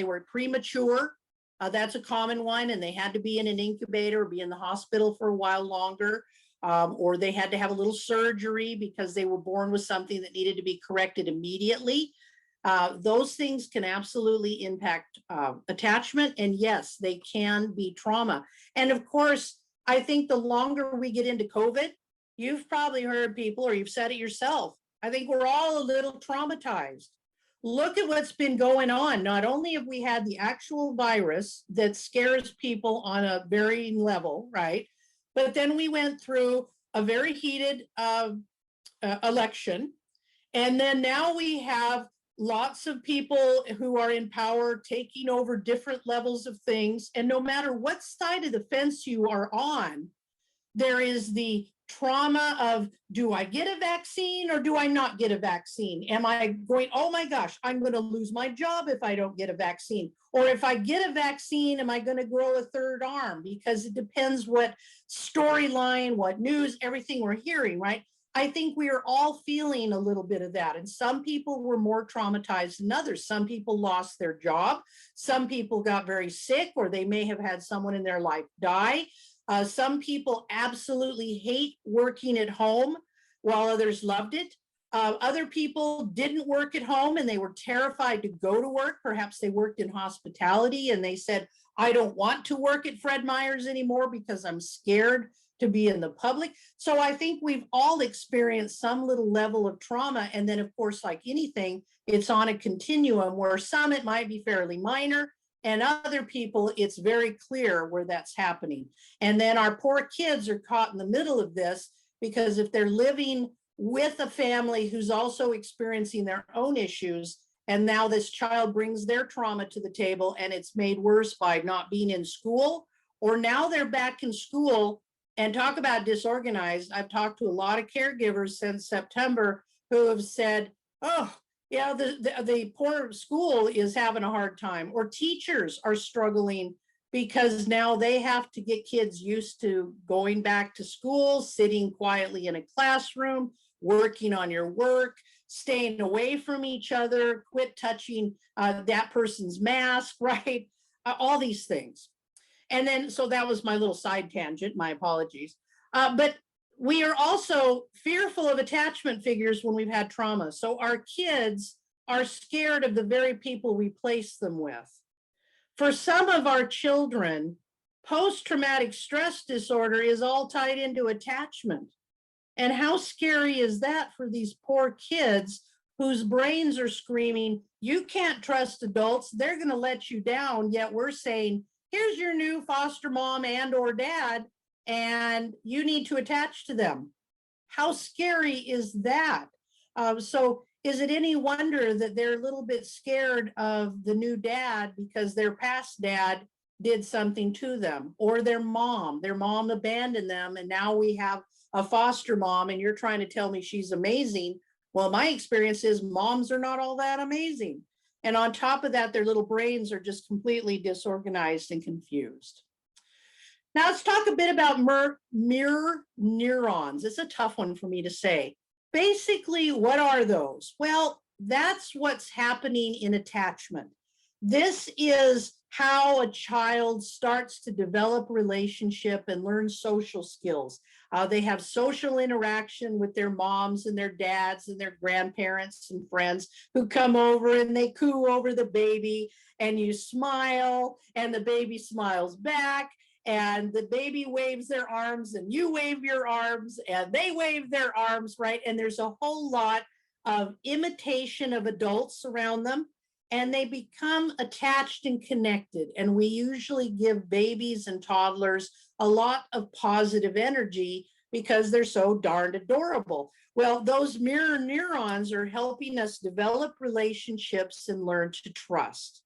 S1: were premature. That's a common one, and they had to be in an incubator or be in the hospital for a while longer, or they had to have a little surgery because they were born with something that needed to be corrected immediately. Those things can absolutely impact attachment, and yes, they can be trauma. And of course, I think the longer we get into COVID, you've probably heard people, or you've said it yourself, I think we're all a little traumatized. Look at what's been going on. Not only have we had the actual virus that scares people on a varying level, right? But then we went through a very heated election. And then now we have lots of people who are in power taking over different levels of things. And no matter what side of the fence you are on, there is the trauma of, do I get a vaccine or do I not get a vaccine? Am I going, oh my gosh, I'm going to lose my job if I don't get a vaccine? Or if I get a vaccine, am I going to grow a third arm? Because it depends what storyline, what news, everything we're hearing, right? I think we are all feeling a little bit of that. And some people were more traumatized than others. Some people lost their job. Some people got very sick, or they may have had someone in their life die. Some people absolutely hate working at home, while others loved it. Other people didn't work at home and they were terrified to go to work. Perhaps they worked in hospitality and they said, I don't want to work at Fred Meyer's anymore because I'm scared to be in the public. So I think we've all experienced some little level of trauma. And then, of course, like anything, it's on a continuum where some it might be fairly minor, and other people, it's very clear where that's happening. And then our poor kids are caught in the middle of this, because if they're living with a family who's also experiencing their own issues, and now this child brings their trauma to the table, and it's made worse by not being in school, or now they're back in school, and talk about disorganized. I've talked to a lot of caregivers since September who have said, oh, yeah, the poor school is having a hard time, or teachers are struggling because now they have to get kids used to going back to school, sitting quietly in a classroom, working on your work, staying away from each other, quit touching that person's mask, right? All these things. And then, so that was my little side tangent, my apologies. But we are also fearful of attachment figures when we've had trauma. So our kids are scared of the very people we place them with. For some of our children, post-traumatic stress disorder is all tied into attachment. And how scary is that for these poor kids whose brains are screaming, you can't trust adults, they're going to let you down, yet we're saying, here's your new foster mom and or dad, and you need to attach to them. How scary is that? So is it any wonder that they're a little bit scared of the new dad because their past dad did something to them, or their mom abandoned them, and now we have a foster mom, and you're trying to tell me she's amazing. Well, my experience is moms are not all that amazing. And on top of that, their little brains are just completely disorganized and confused. Now let's talk a bit about mirror neurons. It's a tough one for me to say. Basically, what are those? Well, that's what's happening in attachment. This is how a child starts to develop relationship and learn social skills. They have social interaction with their moms and their dads and their grandparents and friends who come over and they coo over the baby, and you smile and the baby smiles back, and the baby waves their arms and you wave your arms and they wave their arms, right? And there's a whole lot of imitation of adults around them, and they become attached and connected. And we usually give babies and toddlers a lot of positive energy because they're so darned adorable. Well, those mirror neurons are helping us develop relationships and learn to trust.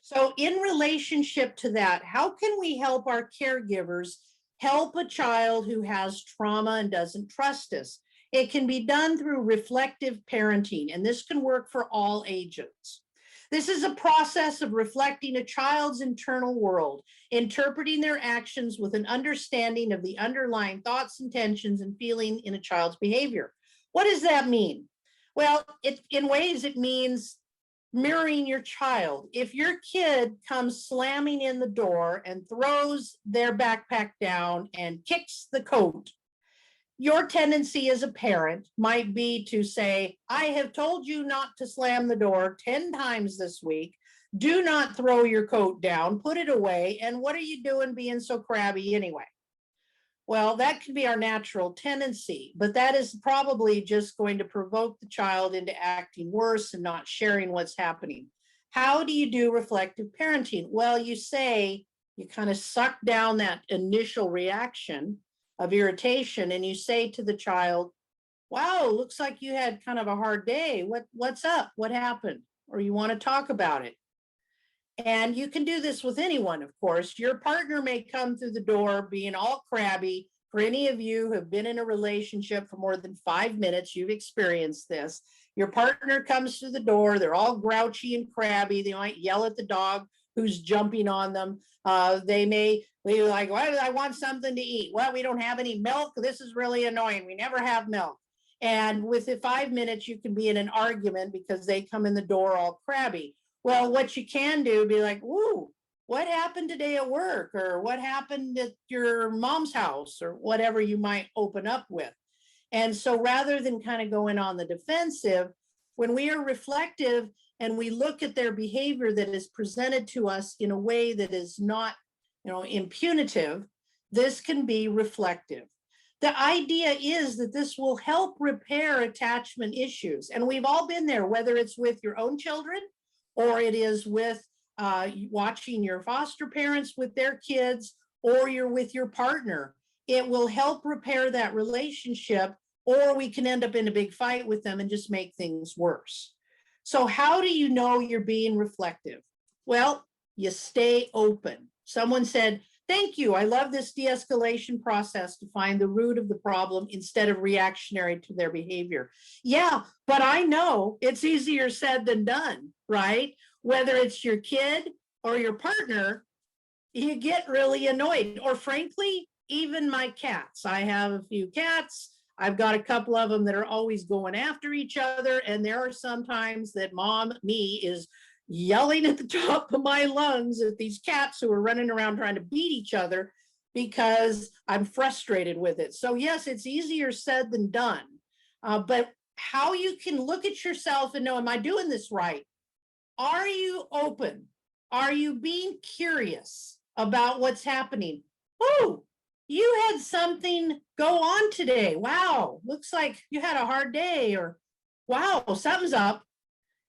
S1: So in relationship to that, how can we help our caregivers help a child who has trauma and doesn't trust us? It can be done through reflective parenting, and this can work for all ages. This is a process of reflecting a child's internal world, interpreting their actions with an understanding of the underlying thoughts, intentions, and feeling in a child's behavior. What does that mean? Well, in ways it means mirroring your child. If your kid comes slamming in the door and throws their backpack down and kicks the coat, your tendency as a parent might be to say, I have told you not to slam the door 10 times this week. Do not throw your coat down, put it away. And what are you doing being so crabby anyway? Well, that can be our natural tendency, but that is probably just going to provoke the child into acting worse and not sharing what's happening. How do you do reflective parenting? Well, you kind of suck down that initial reaction of irritation, and you say to the child, wow, looks like you had kind of a hard day. What's up? What happened? Or you want to talk about it. And you can do this with anyone, of course. Your partner may come through the door being all crabby. For any of you who have been in a relationship for more than 5 minutes, you've experienced this. Your partner comes through the door, they're all grouchy and crabby. They might yell at the dog who's jumping on them. They may be like, well, I want something to eat. Well, we don't have any milk. This is really annoying. We never have milk. And within 5 minutes, you can be in an argument because they come in the door all crabby. Well, what you can do, be like, ooh, what happened today at work? Or what happened at your mom's house? Or whatever you might open up with. And so rather than kind of going on the defensive, when we are reflective and we look at their behavior that is presented to us in a way that is not, impunitive, this can be reflective. The idea is that this will help repair attachment issues. And we've all been there, whether it's with your own children or it is with watching your foster parents with their kids, or you're with your partner. It will help repair that relationship, or we can end up in a big fight with them and just make things worse. So how do you know you're being reflective? Well, you stay open. Someone said, thank you. I love this de-escalation process to find the root of the problem instead of reactionary to their behavior. Yeah, but I know it's easier said than done, right? Whether it's your kid or your partner, you get really annoyed. Or frankly, even my cats. I have a few cats. I've got a couple of them that are always going after each other. And there are some times that me is yelling at the top of my lungs at these cats who are running around trying to beat each other because I'm frustrated with it. So yes, it's easier said than done. But how you can look at yourself and know, am I doing this right? Are you open? Are you being curious about what's happening? Oh, you had something go on today. Wow, looks like you had a hard day, or wow, something's up.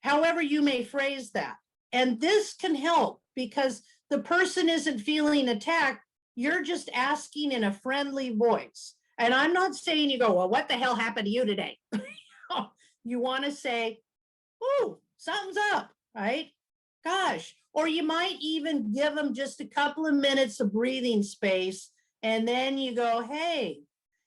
S1: However you may phrase that. And this can help because the person isn't feeling attacked. You're just asking in a friendly voice. And I'm not saying you go, well, what the hell happened to you today? you want to say, "Ooh, something's up," right? Gosh. Or you might even give them just a couple of minutes of breathing space, and then you go, "Hey."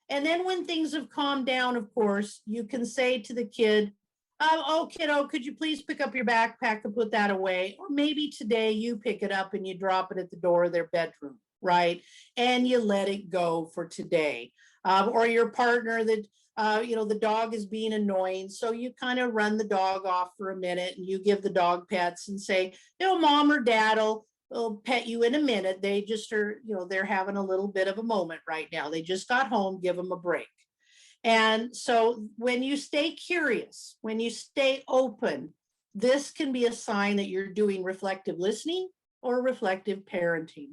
S1: And then when things have calmed down, of course, you can say to the kid, "Oh, kiddo, could you please pick up your backpack and put that away?" Or maybe today you pick it up and you drop it at the door of their bedroom, right? And you let it go for today. Or your partner that, the dog is being annoying. So you kind of run the dog off for a minute and you give the dog pets and say, "Mom or dad will pet you in a minute. They just are, they're having a little bit of a moment right now. They just got home, give them a break." And so when you stay curious, when you stay open, this can be a sign that you're doing reflective listening or reflective parenting.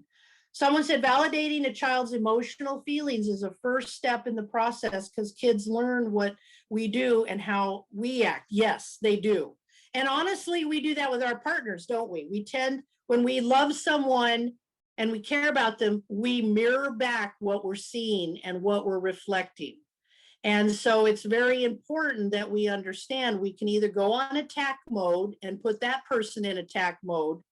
S1: Someone said validating a child's emotional feelings is a first step in the process because kids learn what we do and how we act. Yes, they do. And honestly, we do that with our partners, don't we? We tend, when we love someone and we care about them, we mirror back what we're seeing and what we're reflecting. And so it's very important that we understand we can either go on attack mode and put that person in attack mode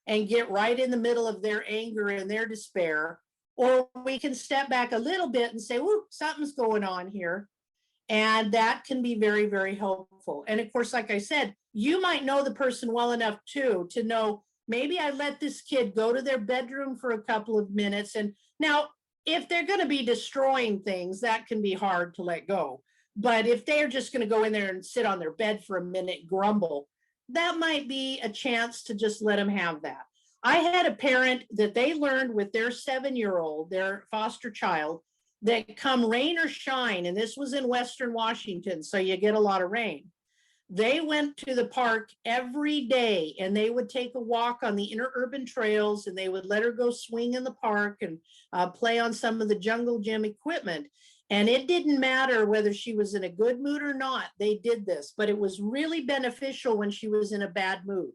S1: and get right in the middle of their anger and their despair, or we can step back a little bit and say, "Whoa, something's going on here." And that can be very, very helpful. And of course, like I said, you might know the person well enough too to know, maybe I let this kid go to their bedroom for a couple of minutes. And now, if they're going to be destroying things, that can be hard to let go. But if they're just going to go in there and sit on their bed for a minute, grumble, that might be a chance to just let them have that. I had a parent that they learned with their 7-year-old, their foster child, that come rain or shine, and this was in Western Washington, so you get a lot of rain. They went to the park every day and they would take a walk on the interurban trails and they would let her go swing in the park and play on some of the jungle gym equipment. And it didn't matter whether she was in a good mood or not, they did this, but it was really beneficial when she was in a bad mood.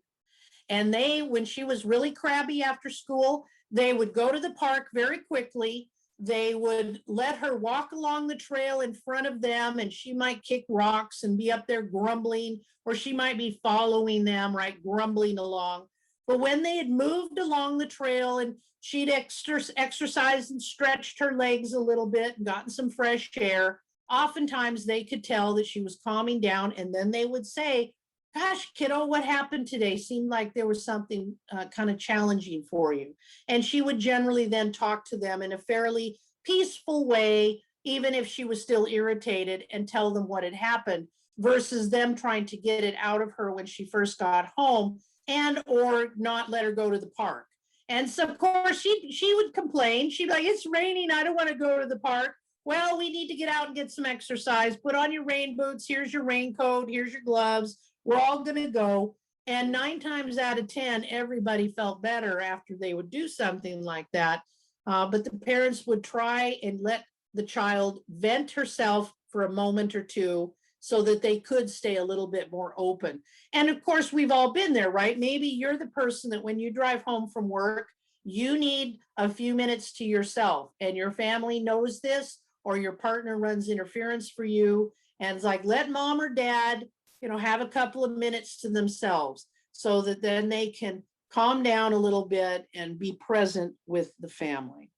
S1: And when she was really crabby after school, they would go to the park very quickly. They would let her walk along the trail in front of them, and she might kick rocks and be up there grumbling, or she might be following them, right, grumbling along. But when they had moved along the trail and she'd exercised and stretched her legs a little bit and gotten some fresh air, oftentimes they could tell that she was calming down. And then they would say, "Gosh, kiddo, what happened today? Seemed like there was something kind of challenging for you." And she would generally then talk to them in a fairly peaceful way, even if she was still irritated, and tell them what had happened, versus them trying to get it out of her when she first got home and or not let her go to the park. And so, of course, she would complain. She'd be like, "It's raining. I don't want to go to the park." "Well, we need to get out and get some exercise. Put on your rain boots. Here's your raincoat. Here's your gloves. We're all going to go." And 9 times out of 10, everybody felt better after they would do something like that. But the parents would try and let the child vent herself for a moment or two so that they could stay a little bit more open. And of course, we've all been there, right? Maybe you're the person that when you drive home from work, you need a few minutes to yourself, and your family knows this, or your partner runs interference for you. And it's like, let mom or dad have a couple of minutes to themselves so that then they can calm down a little bit and be present with the family.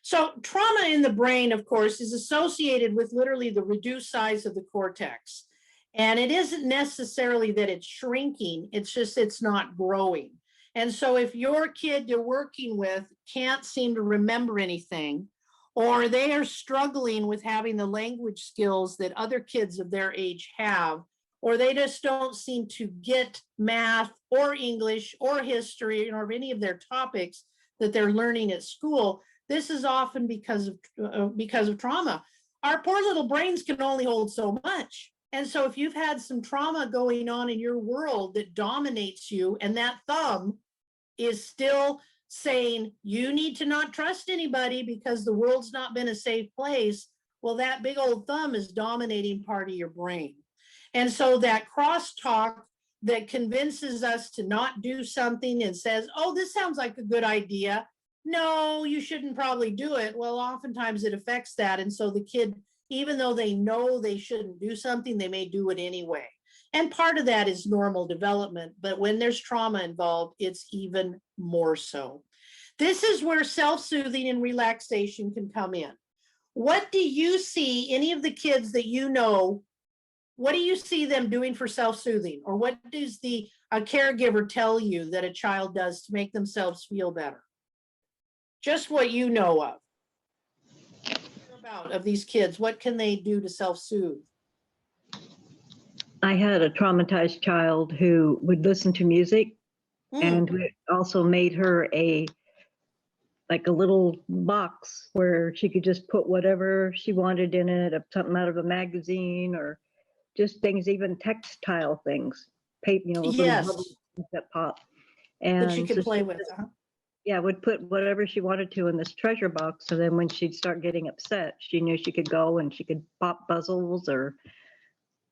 S1: So trauma in the brain, of course, is associated with literally the reduced size of the cortex. And it isn't necessarily that it's shrinking, it's just it's not growing. And so if your kid you're working with can't seem to remember anything, or they are struggling with having the language skills that other kids of their age have, or they just don't seem to get math or English or history or any of their topics that they're learning at school, this is often because of trauma. Our poor little brains can only hold so much. And so if you've had some trauma going on in your world that dominates you, and that thumb is still saying you need to not trust anybody because the world's not been a safe place, well, that big old thumb is dominating part of your brain. And so that crosstalk that convinces us to not do something and says, "Oh, this sounds like a good idea. No, you shouldn't probably do it." Well, oftentimes it affects that. And so the kid even though they know they shouldn't do something, they may do it anyway. And part of that is normal development, but when there's trauma involved, it's even more so. This is where self-soothing and relaxation can come in. What do you see, any of the kids that you know, what do you see them doing for self-soothing? Or what does a caregiver tell you that a child does to make themselves feel better? Just what you know of. Of these kids, what can they do to self-soothe?
S3: I had a traumatized child who would listen to music, and we also made her like a little box where she could just put whatever she wanted in it, something out of a magazine or just things, even textile things, paper,
S1: Yes,
S3: little bubbles that pop.
S1: that you
S3: And
S1: can
S3: so
S1: play with.
S3: yeah, would put whatever she wanted to in this treasure box. So then when she'd start getting upset, she knew she could go and she could pop puzzles or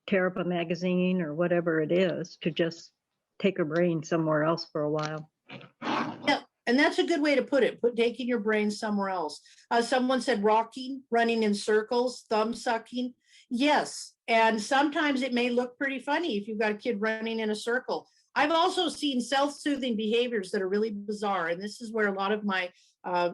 S3: tear up a magazine or whatever it is to just take her brain somewhere else for a while.
S1: Yeah, and that's a good way to put it, taking your brain somewhere else. Someone said rocking, running in circles, thumb sucking. Yes, and sometimes it may look pretty funny if you've got a kid running in a circle. I've also seen self-soothing behaviors that are really bizarre, and this is where a lot of my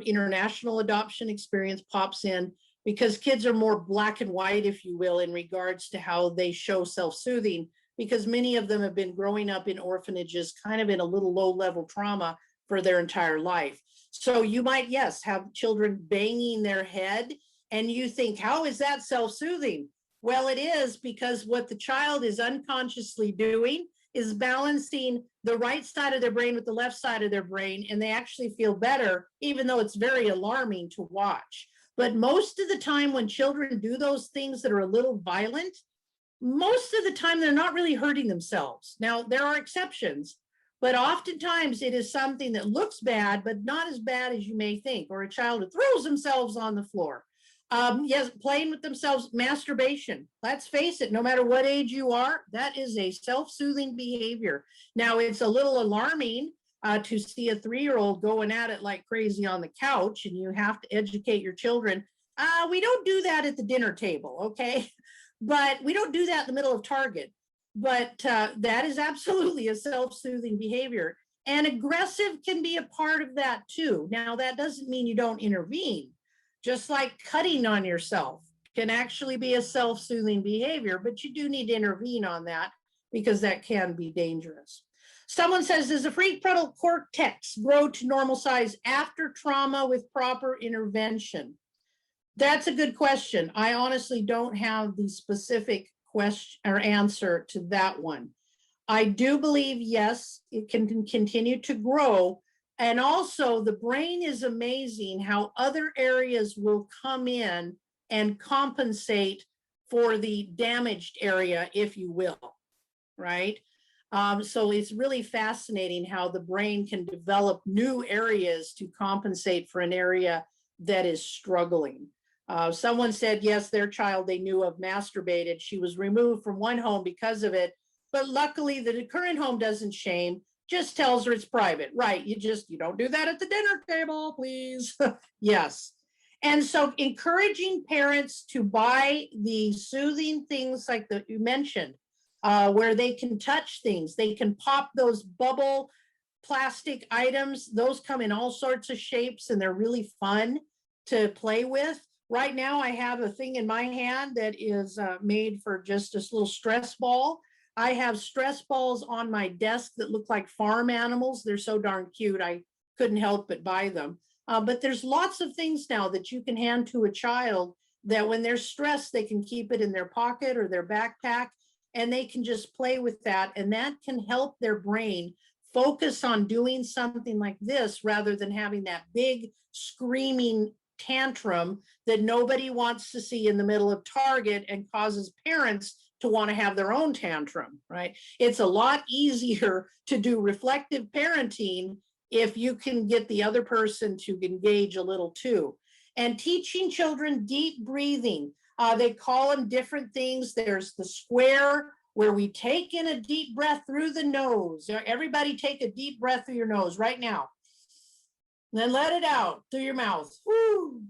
S1: international adoption experience pops in, because kids are more black and white, if you will, in regards to how they show self-soothing, because many of them have been growing up in orphanages, kind of in a little low-level trauma for their entire life. So you might, yes, have children banging their head, and you think, how is that self-soothing? Well, it is, because what the child is unconsciously doing is balancing the right side of their brain with the left side of their brain, and they actually feel better, even though it's very alarming to watch. But most of the time when children do those things that are a little violent, most of the time they're not really hurting themselves. Now, there are exceptions, but oftentimes it is something that looks bad, but not as bad as you may think, or a child who throws themselves on the floor. Yes, playing with themselves, masturbation. Let's face it, no matter what age you are, that is a self-soothing behavior. Now, it's a little alarming to see a 3-year-old going at it like crazy on the couch, and you have to educate your children. We don't do that at the dinner table, okay? But we don't do that in the middle of Target. But that is absolutely a self-soothing behavior. And aggressive can be a part of that too. Now, that doesn't mean you don't intervene. Just like cutting on yourself can actually be a self-soothing behavior, but you do need to intervene on that because that can be dangerous. Someone says, does the prefrontal cortex grow to normal size after trauma with proper intervention? That's a good question. I honestly don't have the specific question or answer to that one. I do believe, yes, it can continue to grow. And also the brain is amazing how other areas will come in and compensate for the damaged area, if you will, right? So it's really fascinating how the brain can develop new areas to compensate for an area that is struggling. Someone said, yes, their child they knew of masturbated. She was removed from one home because of it. But luckily, the current home doesn't shame, just tells her it's private. Right, you don't do that at the dinner table, please. Yes. And so encouraging parents to buy the soothing things like that you mentioned, where they can touch things, they can pop those bubble plastic items. Those come in all sorts of shapes and they're really fun to play with. Right now, I have a thing in my hand that is made for just this little stress ball. I have stress balls on my desk that look like farm animals. They're so darn cute. I couldn't help but buy them. But there's lots of things now that you can hand to a child that when they're stressed, they can keep it in their pocket or their backpack, and they can just play with that. And that can help their brain focus on doing something like this rather than having that big screaming tantrum that nobody wants to see in the middle of Target and causes parents to want to have their own tantrum, right? It's a lot easier to do reflective parenting if you can get the other person to engage a little too. And teaching children deep breathing. They call them different things. There's the square, where we take in a deep breath through the nose. Everybody take a deep breath through your nose right now. And then let it out through your mouth. Woo.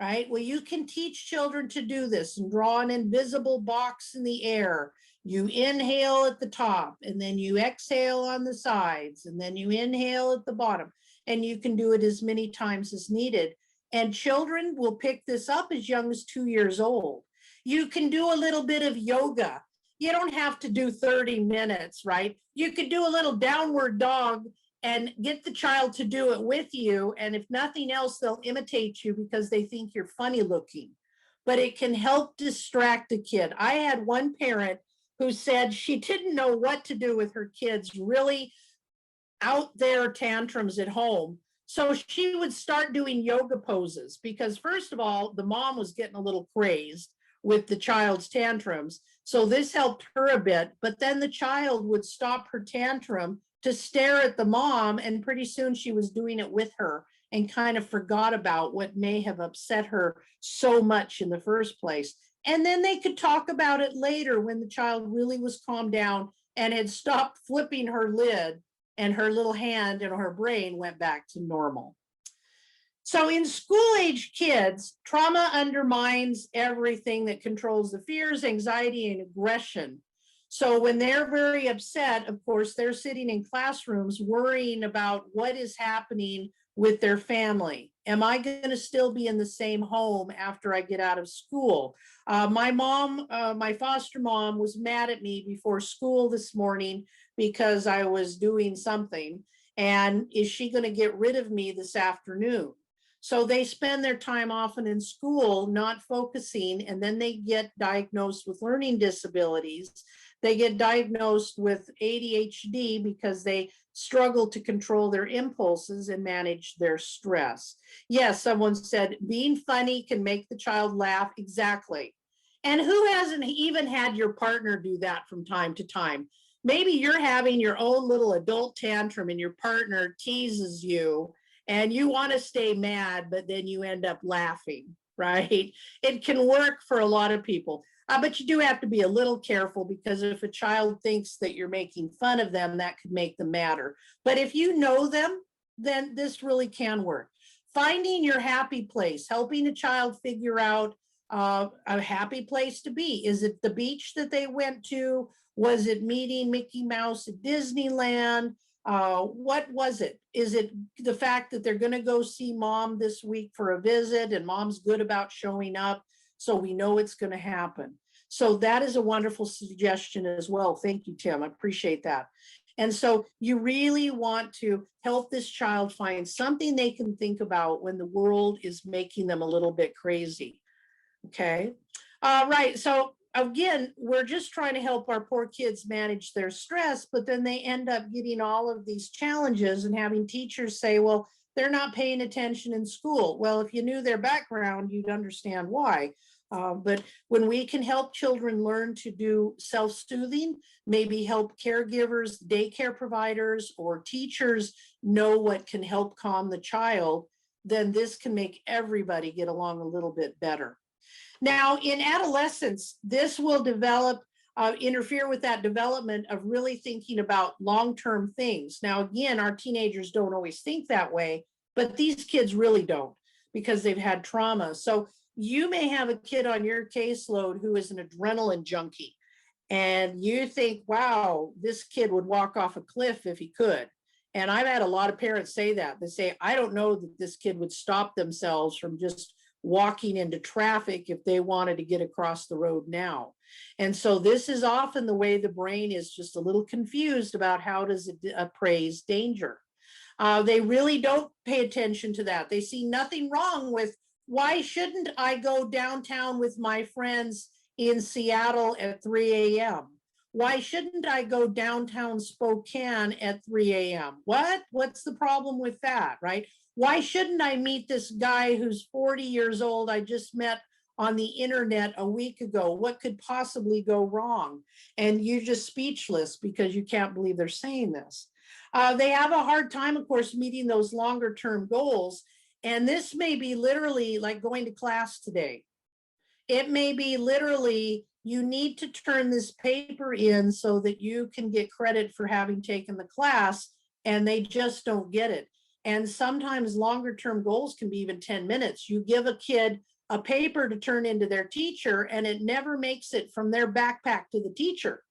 S1: right? Well, you can teach children to do this and draw an invisible box in the air. You inhale at the top and then you exhale on the sides and then you inhale at the bottom, and you can do it as many times as needed. And children will pick this up as young as 2 years old. You can do a little bit of yoga. You don't have to do 30 minutes, right? You could do a little downward dog and get the child to do it with you. And if nothing else, they'll imitate you because they think you're funny looking. But it can help distract a kid. I had one parent who said she didn't know what to do with her kids really out there tantrums at home. So she would start doing yoga poses because, first of all, the mom was getting a little crazed with the child's tantrums. So this helped her a bit, but then the child would stop her tantrum to stare at the mom, and pretty soon she was doing it with her and kind of forgot about what may have upset her so much in the first place. And then they could talk about it later when the child really was calmed down and had stopped flipping her lid, and her little hand and her brain went back to normal. So in school-age kids, trauma undermines everything that controls the fears, anxiety, and aggression. So when they're very upset, of course, they're sitting in classrooms worrying about what is happening with their family. Am I going to still be in the same home after I get out of school? My mom, my foster mom, was mad at me before school this morning because I was doing something. And is she going to get rid of me this afternoon? So they spend their time often in school not focusing, and then they get diagnosed with learning disabilities. They get diagnosed with ADHD because they struggle to control their impulses and manage their stress. Yes, someone said being funny can make the child laugh. Exactly. And who hasn't even had your partner do that from time to time? Maybe you're having your own little adult tantrum and your partner teases you and you want to stay mad, but then you end up laughing, right? It can work for a lot of people. But you do have to be a little careful, because if a child thinks that you're making fun of them, that could make them madder. But if you know them, then this really can work. Finding your happy place, helping a child figure out a happy place to be. Is it the beach that they went to? Was it meeting Mickey Mouse at Disneyland? What was it? Is it the fact that they're going to go see mom this week for a visit and mom's good about showing up, so we know it's going to happen? So that is a wonderful suggestion as well. Thank you, Tim. I appreciate that. And so you really want to help this child find something they can think about when the world is making them a little bit crazy. Okay. Right. So again, we're just trying to help our poor kids manage their stress, but then they end up getting all of these challenges and having teachers say, well, they're not paying attention in school. Well, if you knew their background, you'd understand why. But when we can help children learn to do self-soothing, maybe help caregivers, daycare providers, or teachers know what can help calm the child, then this can make everybody get along a little bit better. Now, in adolescence, this will develop, interfere with that development of really thinking about long-term things. Now, again, our teenagers don't always think that way, but these kids really don't, because they've had trauma. So you may have a kid on your caseload who is an adrenaline junkie, and you think, wow, this kid would walk off a cliff if he could. And I've had a lot of parents say that. They say, I don't know that this kid would stop themselves from just walking into traffic if they wanted to get across the road now. And so this is often the way the brain is just a little confused about how does it appraise danger. They really don't pay attention to that. They see nothing wrong with, why shouldn't I go downtown with my friends in Seattle at 3 a.m.? Why shouldn't I go downtown Spokane at 3 a.m.? What's the problem with that, right? Why shouldn't I meet this guy who's 40 years old I just met on the internet a week ago? What could possibly go wrong? And you're just speechless because you can't believe they're saying this. They have a hard time, of course, meeting those longer term goals. And this may be literally like going to class today. It may be literally, you need to turn this paper in so that you can get credit for having taken the class, and they just don't get it. And sometimes longer term goals can be even 10 minutes. You give a kid a paper to turn into their teacher, and it never makes it from their backpack to the teacher.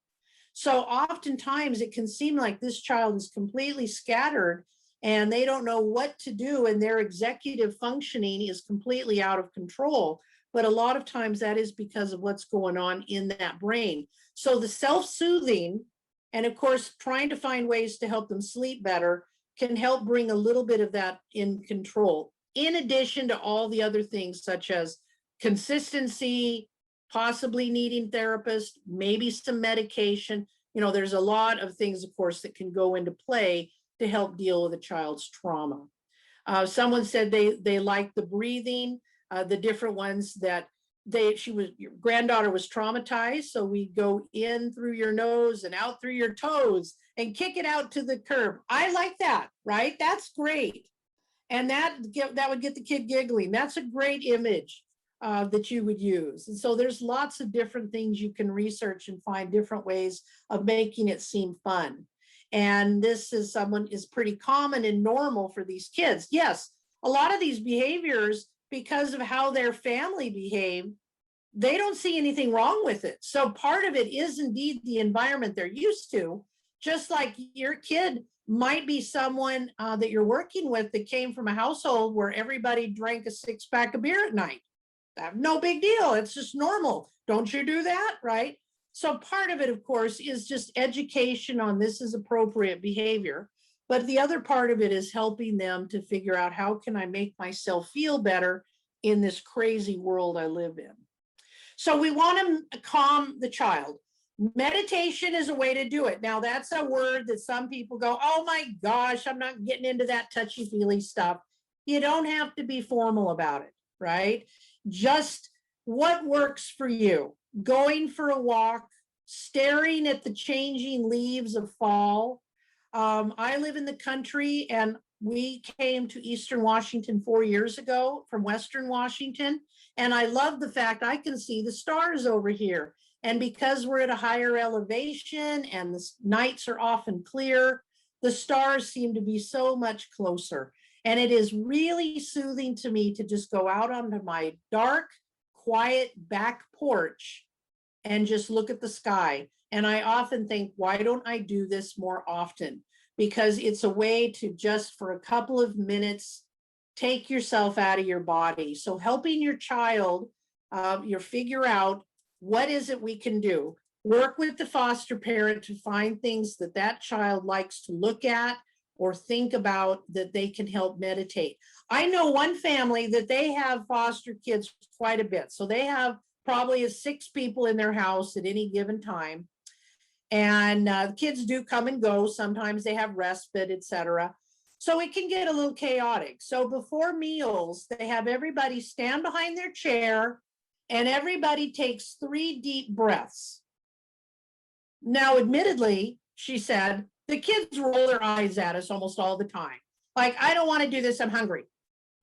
S1: So oftentimes it can seem like this child is completely scattered and they don't know what to do, and their executive functioning is completely out of control. But a lot of times that is because of what's going on in that brain. So the self-soothing, and of course, trying to find ways to help them sleep better, can help bring a little bit of that in control, in addition to all the other things such as consistency, possibly needing therapist, maybe some medication. You know, there's a lot of things, of course, that can go into play to help deal with a child's trauma. Someone said they like the breathing, the different ones that your granddaughter was traumatized. So we go in through your nose and out through your toes and kick it out to the curb. I like that, right? That's great. And that would get the kid giggling. That's a great image that you would use. And so there's lots of different things you can research and find different ways of making it seem fun. And this is pretty common and normal for these kids. Yes, a lot of these behaviors, because of how their family behaved, they don't see anything wrong with it. So part of it is indeed the environment they're used to, just like your kid might be someone that you're working with that came from a household where everybody drank a 6-pack of beer at night. No big deal. It's just normal. Don't you do that, right? So part of it, of course, is just education on this is appropriate behavior. But the other part of it is helping them to figure out, how can I make myself feel better in this crazy world I live in? So we want to calm the child. Meditation is a way to do it. Now, that's a word that some people go, oh my gosh, I'm not getting into that touchy-feely stuff. You don't have to be formal about it, right? Just what works for you. Going for a walk, staring at the changing leaves of fall. I live in the country, and we came to Eastern Washington 4 years ago from Western Washington. And I love the fact I can see the stars over here. And because we're at a higher elevation and the nights are often clear, the stars seem to be so much closer. And it is really soothing to me to just go out onto my dark, quiet back porch and just look at the sky. And I often think, why don't I do this more often? Because it's a way to just for a couple of minutes, take yourself out of your body. So helping your child, figure out, what is it we can do? Work with the foster parent to find things that that child likes to look at or think about that they can help meditate. I know one family that they have foster kids quite a bit. So they have probably 6 people in their house at any given time. And the kids do come and go. Sometimes they have respite, etc. So it can get a little chaotic. So before meals, they have everybody stand behind their chair and everybody takes 3 deep breaths. Now, admittedly, she said, the kids roll their eyes at us almost all the time. Like, I don't want to do this, I'm hungry.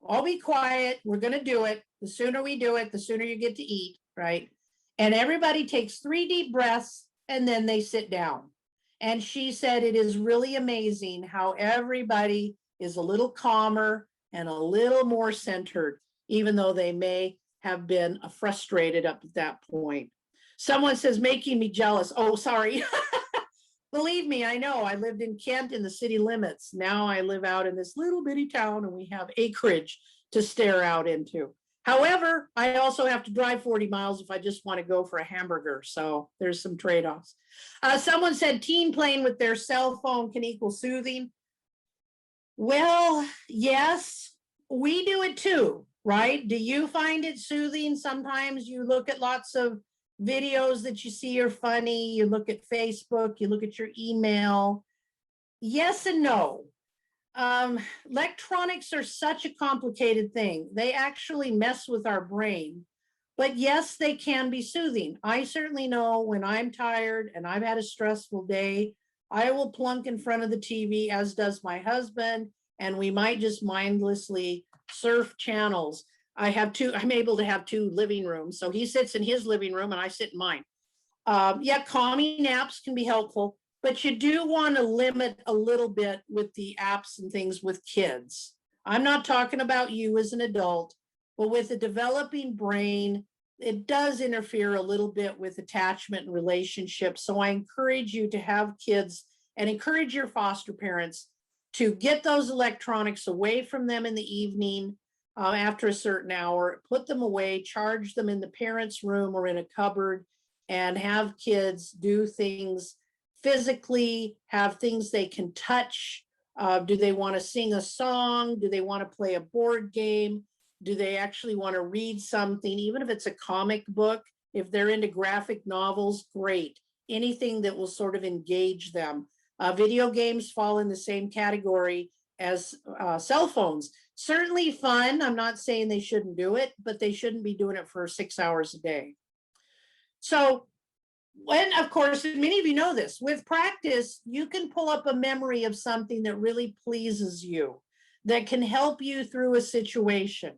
S1: I'll be quiet, we're going to do it. The sooner we do it, the sooner you get to eat, right? And everybody takes 3 deep breaths and then they sit down. And she said it is really amazing how everybody is a little calmer and a little more centered, even though they may have been frustrated up at that point. Someone says, making me jealous. Oh, sorry. Believe me, I know. I lived in Kent in the city limits. Now I live out in this little bitty town and we have acreage to stare out into. However, I also have to drive 40 miles if I just want to go for a hamburger. So there's some trade-offs. Someone said teen playing with their cell phone can equal soothing. Well, yes, we do it too, right? Do you find it soothing? Sometimes you look at lots of videos that you see are funny. You look at Facebook, you look at your email. Yes and no. Electronics are such a complicated thing. They actually mess with our brain, but yes, they can be soothing. I certainly know when I'm tired and I've had a stressful day, I will plunk in front of the TV, as does my husband, and we might just mindlessly surf channels. I'm able to have 2 living rooms. So he sits in his living room and I sit in mine. Yeah, calming naps can be helpful. but you do want to limit a little bit with the apps and things with kids. I'm not talking about you as an adult, but with a developing brain, it does interfere a little bit with attachment and relationships. So I encourage you to have kids and encourage your foster parents to get those electronics away from them in the evening after a certain hour, put them away, charge them in the parents' room or in a cupboard, and have kids do things physically, have things they can touch. Do they want to sing a song? Do they want to play a board game? Do they actually want to read something, even if it's a comic book? If they're into graphic novels, great. Anything that will sort of engage them. Video games fall in the same category as cell phones. Certainly fun. I'm not saying they shouldn't do it, but they shouldn't be doing it for 6 hours a day. So when, of course, many of you know this, with practice, you can pull up a memory of something that really pleases you, that can help you through a situation.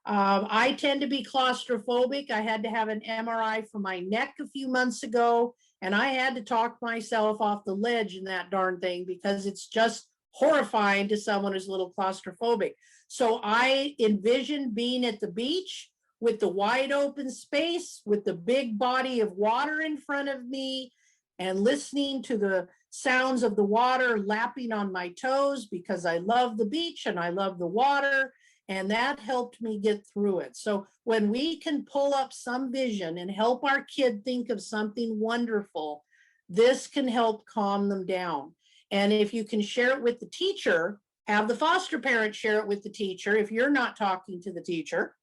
S1: I tend to be claustrophobic. I had to have an MRI for my neck a few months ago, and I had to talk myself off the ledge in that darn thing because it's just horrifying to someone who's a little claustrophobic. So I envisioned being at the beach with the wide open space, with the big body of water in front of me, and listening to the sounds of the water lapping on my toes because I love the beach and I love the water. And that helped me get through it. So when we can pull up some vision and help our kid think of something wonderful, this can help calm them down. And if you can share it with the teacher, have the foster parent share it with the teacher. If you're not talking to the teacher,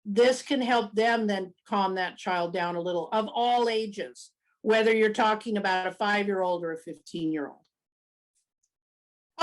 S1: this can help them then calm that child down a little, of all ages, whether you're talking about a 5-year-old or a 15-year-old.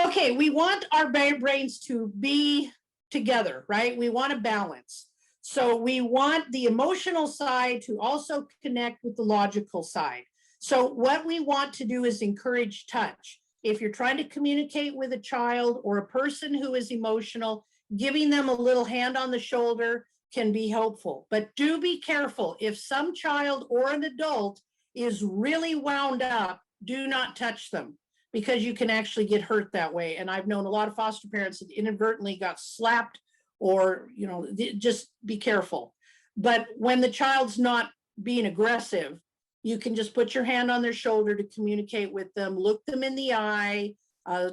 S1: Okay, we want our brains to be together, right? We want a balance. So we want the emotional side to also connect with the logical side. So what we want to do is encourage touch. If you're trying to communicate with a child or a person who is emotional, giving them a little hand on the shoulder can be helpful. But do be careful. If some child or an adult is really wound up, do not touch them, because you can actually get hurt that way. And I've known a lot of foster parents that inadvertently got slapped, or, you know, just be careful. But when the child's not being aggressive, you can just put your hand on their shoulder to communicate with them, look them in the eye,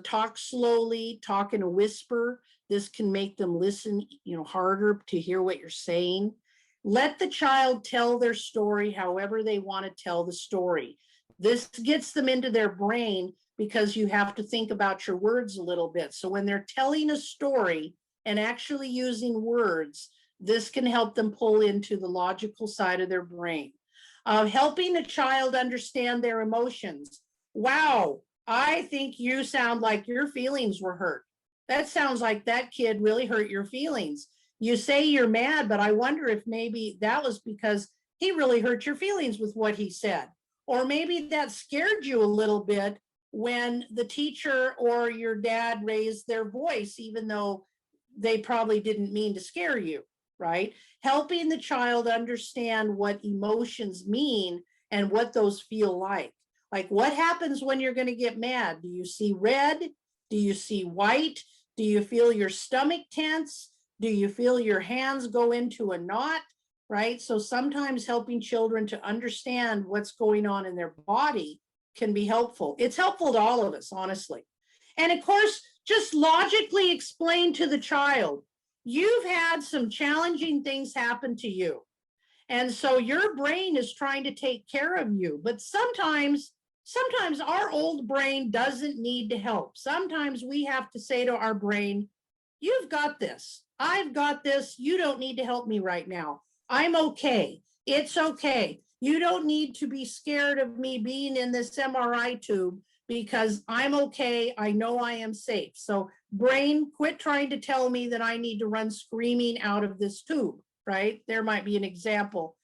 S1: talk slowly, talk in a whisper. This can make them listen, you know, harder to hear what you're saying. Let the child tell their story however they want to tell the story. This gets them into their brain, because you have to think about your words a little bit. So when they're telling a story and actually using words, this can help them pull into the logical side of their brain. Helping a child understand their emotions. Wow, I think you sound like your feelings were hurt. That sounds like that kid really hurt your feelings. You say you're mad, but I wonder if maybe that was because he really hurt your feelings with what he said. Or maybe that scared you a little bit when the teacher or your dad raised their voice, even though they probably didn't mean to scare you, right? Helping the child understand what emotions mean and what those feel like. Like, what happens when you're going to get mad? Do you see red? Do you see white? Do you feel your stomach tense? Do you feel your hands go into a knot, right? So sometimes helping children to understand what's going on in their body can be helpful. It's helpful to all of us, honestly. And of course, just logically explain to the child, you've had some challenging things happen to you. And so your brain is trying to take care of you. But sometimes our old brain doesn't need to help. Sometimes we have to say to our brain, you've got this. I've got this. You don't need to help me right now. I'm okay. It's okay. You don't need to be scared of me being in this MRI tube, because I'm okay. I know I am safe. So brain, quit trying to tell me that I need to run screaming out of this tube, right? There might be an example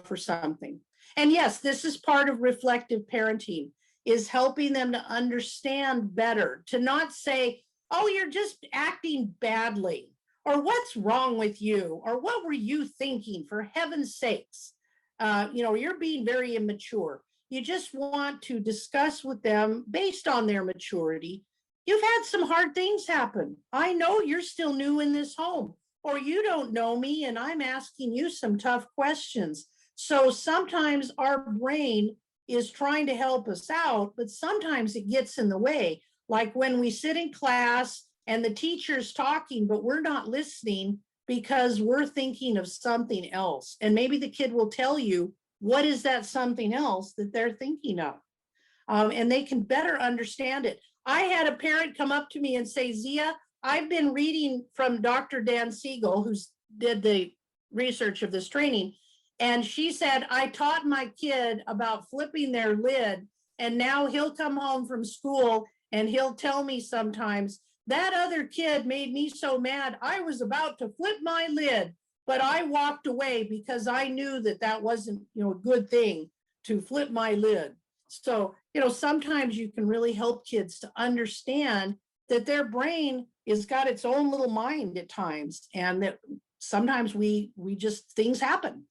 S1: for something. And yes, this is part of reflective parenting, is helping them to understand better, to not say, oh, you're just acting badly, or what's wrong with you, or what were you thinking, for heaven's sakes? You're being very immature. You just want to discuss with them based on their maturity. You've had some hard things happen. I know you're still new in this home, or you don't know me and I'm asking you some tough questions. So sometimes our brain is trying to help us out, but sometimes it gets in the way. Like when we sit in class and the teacher's talking, but we're not listening because we're thinking of something else. And maybe the kid will tell you, what is that something else that they're thinking of? And they can better understand it. I had a parent come up to me and say, Zia, I've been reading from Dr. Dan Siegel, who did the research of this training. And she said, I taught my kid about flipping their lid. And now he'll come home from school and he'll tell me sometimes, that other kid made me so mad. I was about to flip my lid, but I walked away because I knew that that wasn't, a good thing to flip my lid. So, sometimes you can really help kids to understand that their brain has got its own little mind at times, and that sometimes we just, things happen.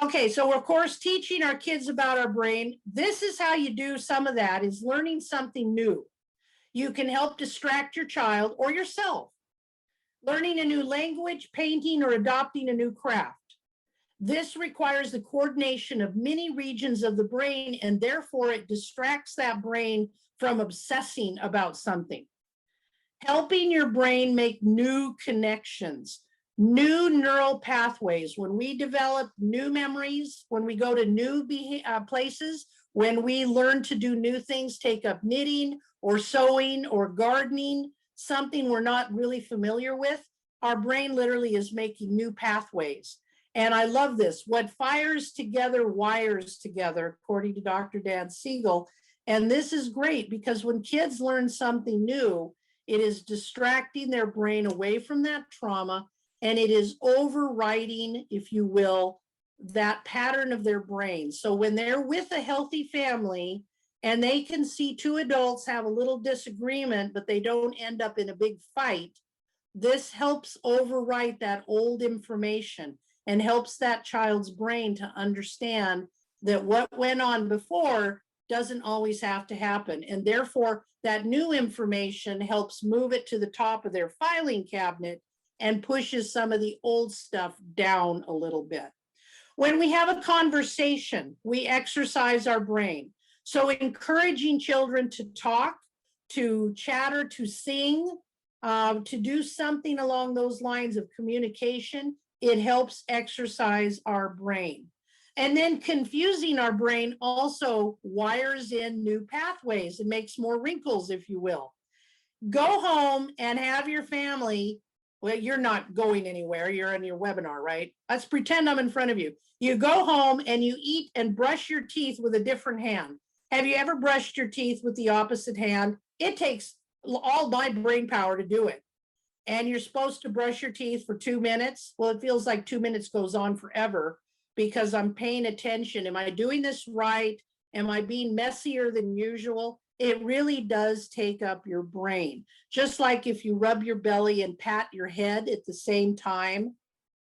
S1: Okay, so of course, teaching our kids about our brain, this is how you do some of that, is learning something new. You can help distract your child or yourself. Learning a new language, painting, or adopting a new craft. This requires the coordination of many regions of the brain, and therefore it distracts that brain from obsessing about something. Helping your brain make new connections, new neural pathways. When we develop new memories, when we go to new places, when we learn to do new things, take up knitting or sewing or gardening, something we're not really familiar with, our brain literally is making new pathways. And I love this. What fires together wires together, according to Dr. Dan Siegel. And this is great because when kids learn something new, it is distracting their brain away from that trauma, and it is overriding, if you will, that pattern of their brain. So when they're with a healthy family and they can see two adults have a little disagreement, but they don't end up in a big fight, this helps overwrite that old information and helps that child's brain to understand that what went on before doesn't always have to happen. And therefore, that new information helps move it to the top of their filing cabinet and pushes some of the old stuff down a little bit. When we have a conversation, we exercise our brain. So encouraging children to talk, to chatter, to sing, to do something along those lines of communication, it helps exercise our brain. And then confusing our brain also wires in new pathways and makes more wrinkles, if you will. Go home and have your family, well, you're not going anywhere, you're on your webinar, right? Let's pretend I'm in front of you. You go home and you eat and brush your teeth with a different hand. Have you ever brushed your teeth with the opposite hand? It takes all my brain power to do it. And you're supposed to brush your teeth for 2 minutes. Well, it feels like 2 minutes goes on forever because I'm paying attention. Am I doing this right? Am I being messier than usual? It really does take up your brain. Just like if you rub your belly and pat your head at the same time,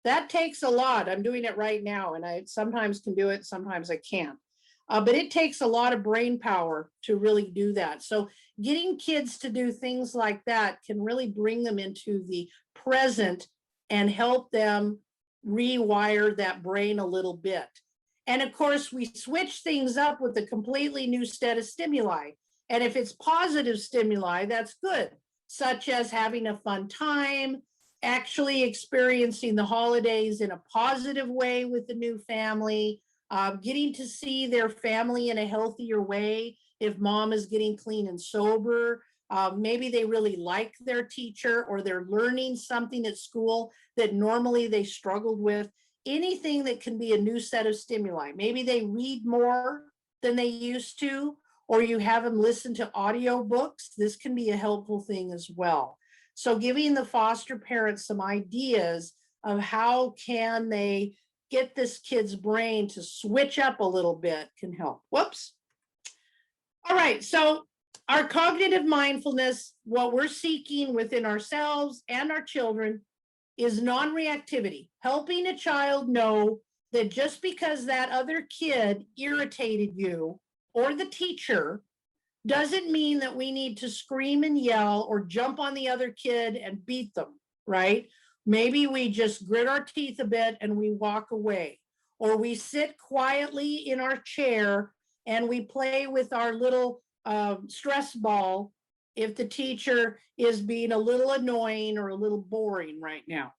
S1: that takes a lot. I'm doing it right now, and I sometimes can do it, sometimes I can't. But it takes a lot of brain power to really do that. So getting kids to do things like that can really bring them into the present and help them rewire that brain a little bit. And of course, we switch things up with a completely new set of stimuli. And if it's positive stimuli, that's good, such as having a fun time, actually experiencing the holidays in a positive way with the new family, getting to see their family in a healthier way. If mom is getting clean and sober, maybe they really like their teacher, or they're learning something at school that normally they struggled with. Anything that can be a new set of stimuli. Maybe they read more than they used to, or you have them listen to audio books. This can be a helpful thing as well. So giving the foster parents some ideas of how can they get this kid's brain to switch up a little bit can help. Whoops. All right, so our cognitive mindfulness, what we're seeking within ourselves and our children, is non-reactivity, helping a child know that just because that other kid irritated you or the teacher doesn't mean that we need to scream and yell or jump on the other kid and beat them, right? Maybe we just grit our teeth a bit and we walk away, or we sit quietly in our chair and we play with our little stress ball if the teacher is being a little annoying or a little boring right now.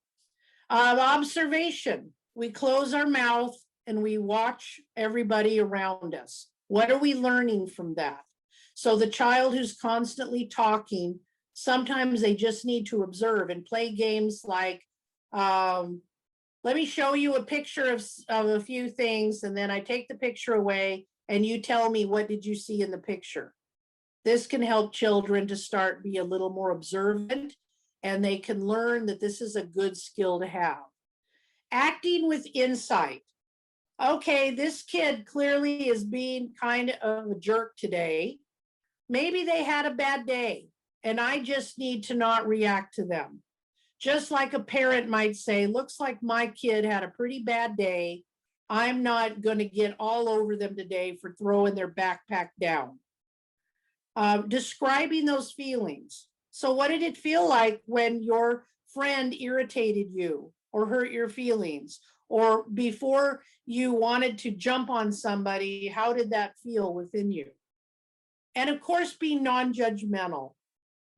S1: Observation, we close our mouth and we watch everybody around us. What are we learning from that? So the child who's constantly talking, sometimes they just need to observe and play games like, let me show you a picture of a few things, and then I take the picture away and you tell me, what did you see in the picture? This can help children to start be a little more observant, and they can learn that this is a good skill to have. Acting with insight. Okay, this kid clearly is being kind of a jerk today. Maybe they had a bad day and I just need to not react to them. Just like a parent might say, looks like my kid had a pretty bad day. I'm not going to get all over them today for throwing their backpack down. Describing those feelings. So what did it feel like when your friend irritated you or hurt your feelings? Or before you wanted to jump on somebody, how did that feel within you? And of course, be non-judgmental.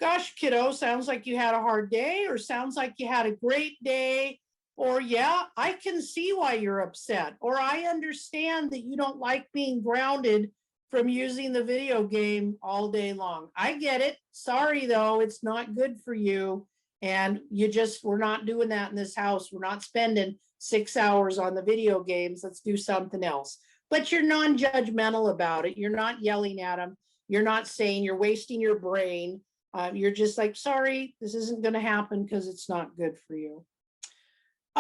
S1: Gosh, kiddo, sounds like you had a hard day, or sounds like you had a great day, or yeah, I can see why you're upset, or I understand that you don't like being grounded from using the video game all day long. I get it. Sorry, though, it's not good for you. And we're not doing that in this house. We're not spending 6 hours on the video games. Let's do something else. But you're non-judgmental about it. You're not yelling at them. You're not saying you're wasting your brain. You're just like, sorry, this isn't going to happen because it's not good for you.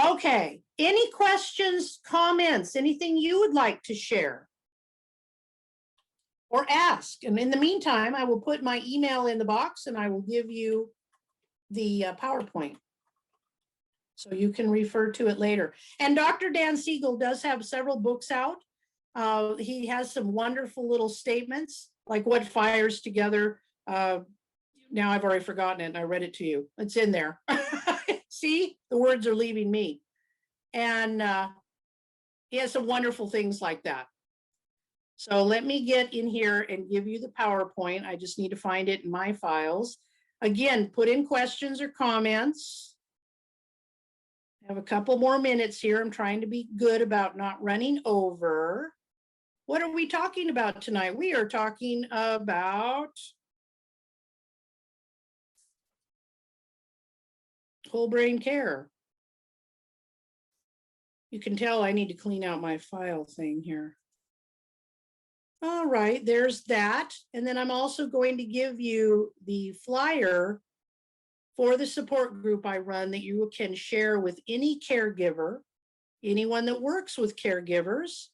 S1: Okay, any questions, comments, anything you would like to share or ask? And in the meantime, I will put my email in the box and I will give you the PowerPoint so you can refer to it later. And Dr. Dan Siegel does have several books out. He has some wonderful little statements, like what fires together. Now I've already forgotten it and I read it to you. It's in there. See, the words are leaving me. And he has some wonderful things like that. So let me get in here and give you the PowerPoint. I just need to find it in my files. Again, put in questions or comments. I have a couple more minutes here. I'm trying to be good about not running over. What are we talking about tonight? We are talking about whole brain care. You can tell I need to clean out my file thing here. All right, there's that. And then I'm also going to give you the flyer for the support group I run that you can share with any caregiver, anyone that works with caregivers.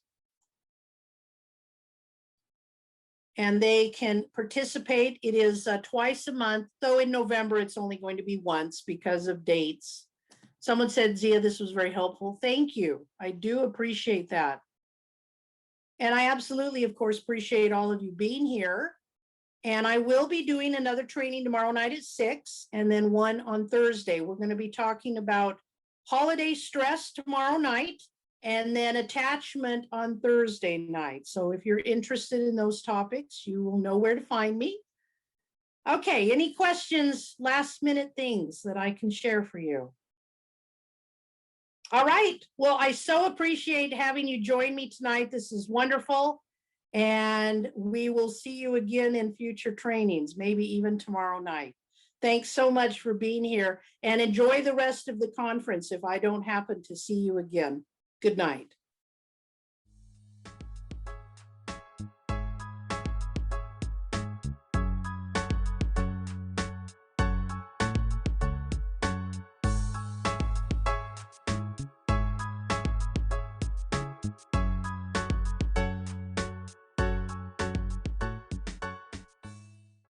S1: And they can participate. It is twice a month, though in November it's only going to be once because of dates. Someone said, Zia, this was very helpful. Thank you. I do appreciate that. And I absolutely, of course, appreciate all of you being here. And I will be doing another training tomorrow night at 6 and then one on Thursday. We're going to be talking about holiday stress tomorrow night and then attachment on Thursday night. So if you're interested in those topics, you will know where to find me. Okay, any questions, last minute things that I can share for you? All right, well, I so appreciate having you join me tonight. This is wonderful. And we will see you again in future trainings, maybe even tomorrow night. Thanks so much for being here and enjoy the rest of the conference if I don't happen to see you again. Good night.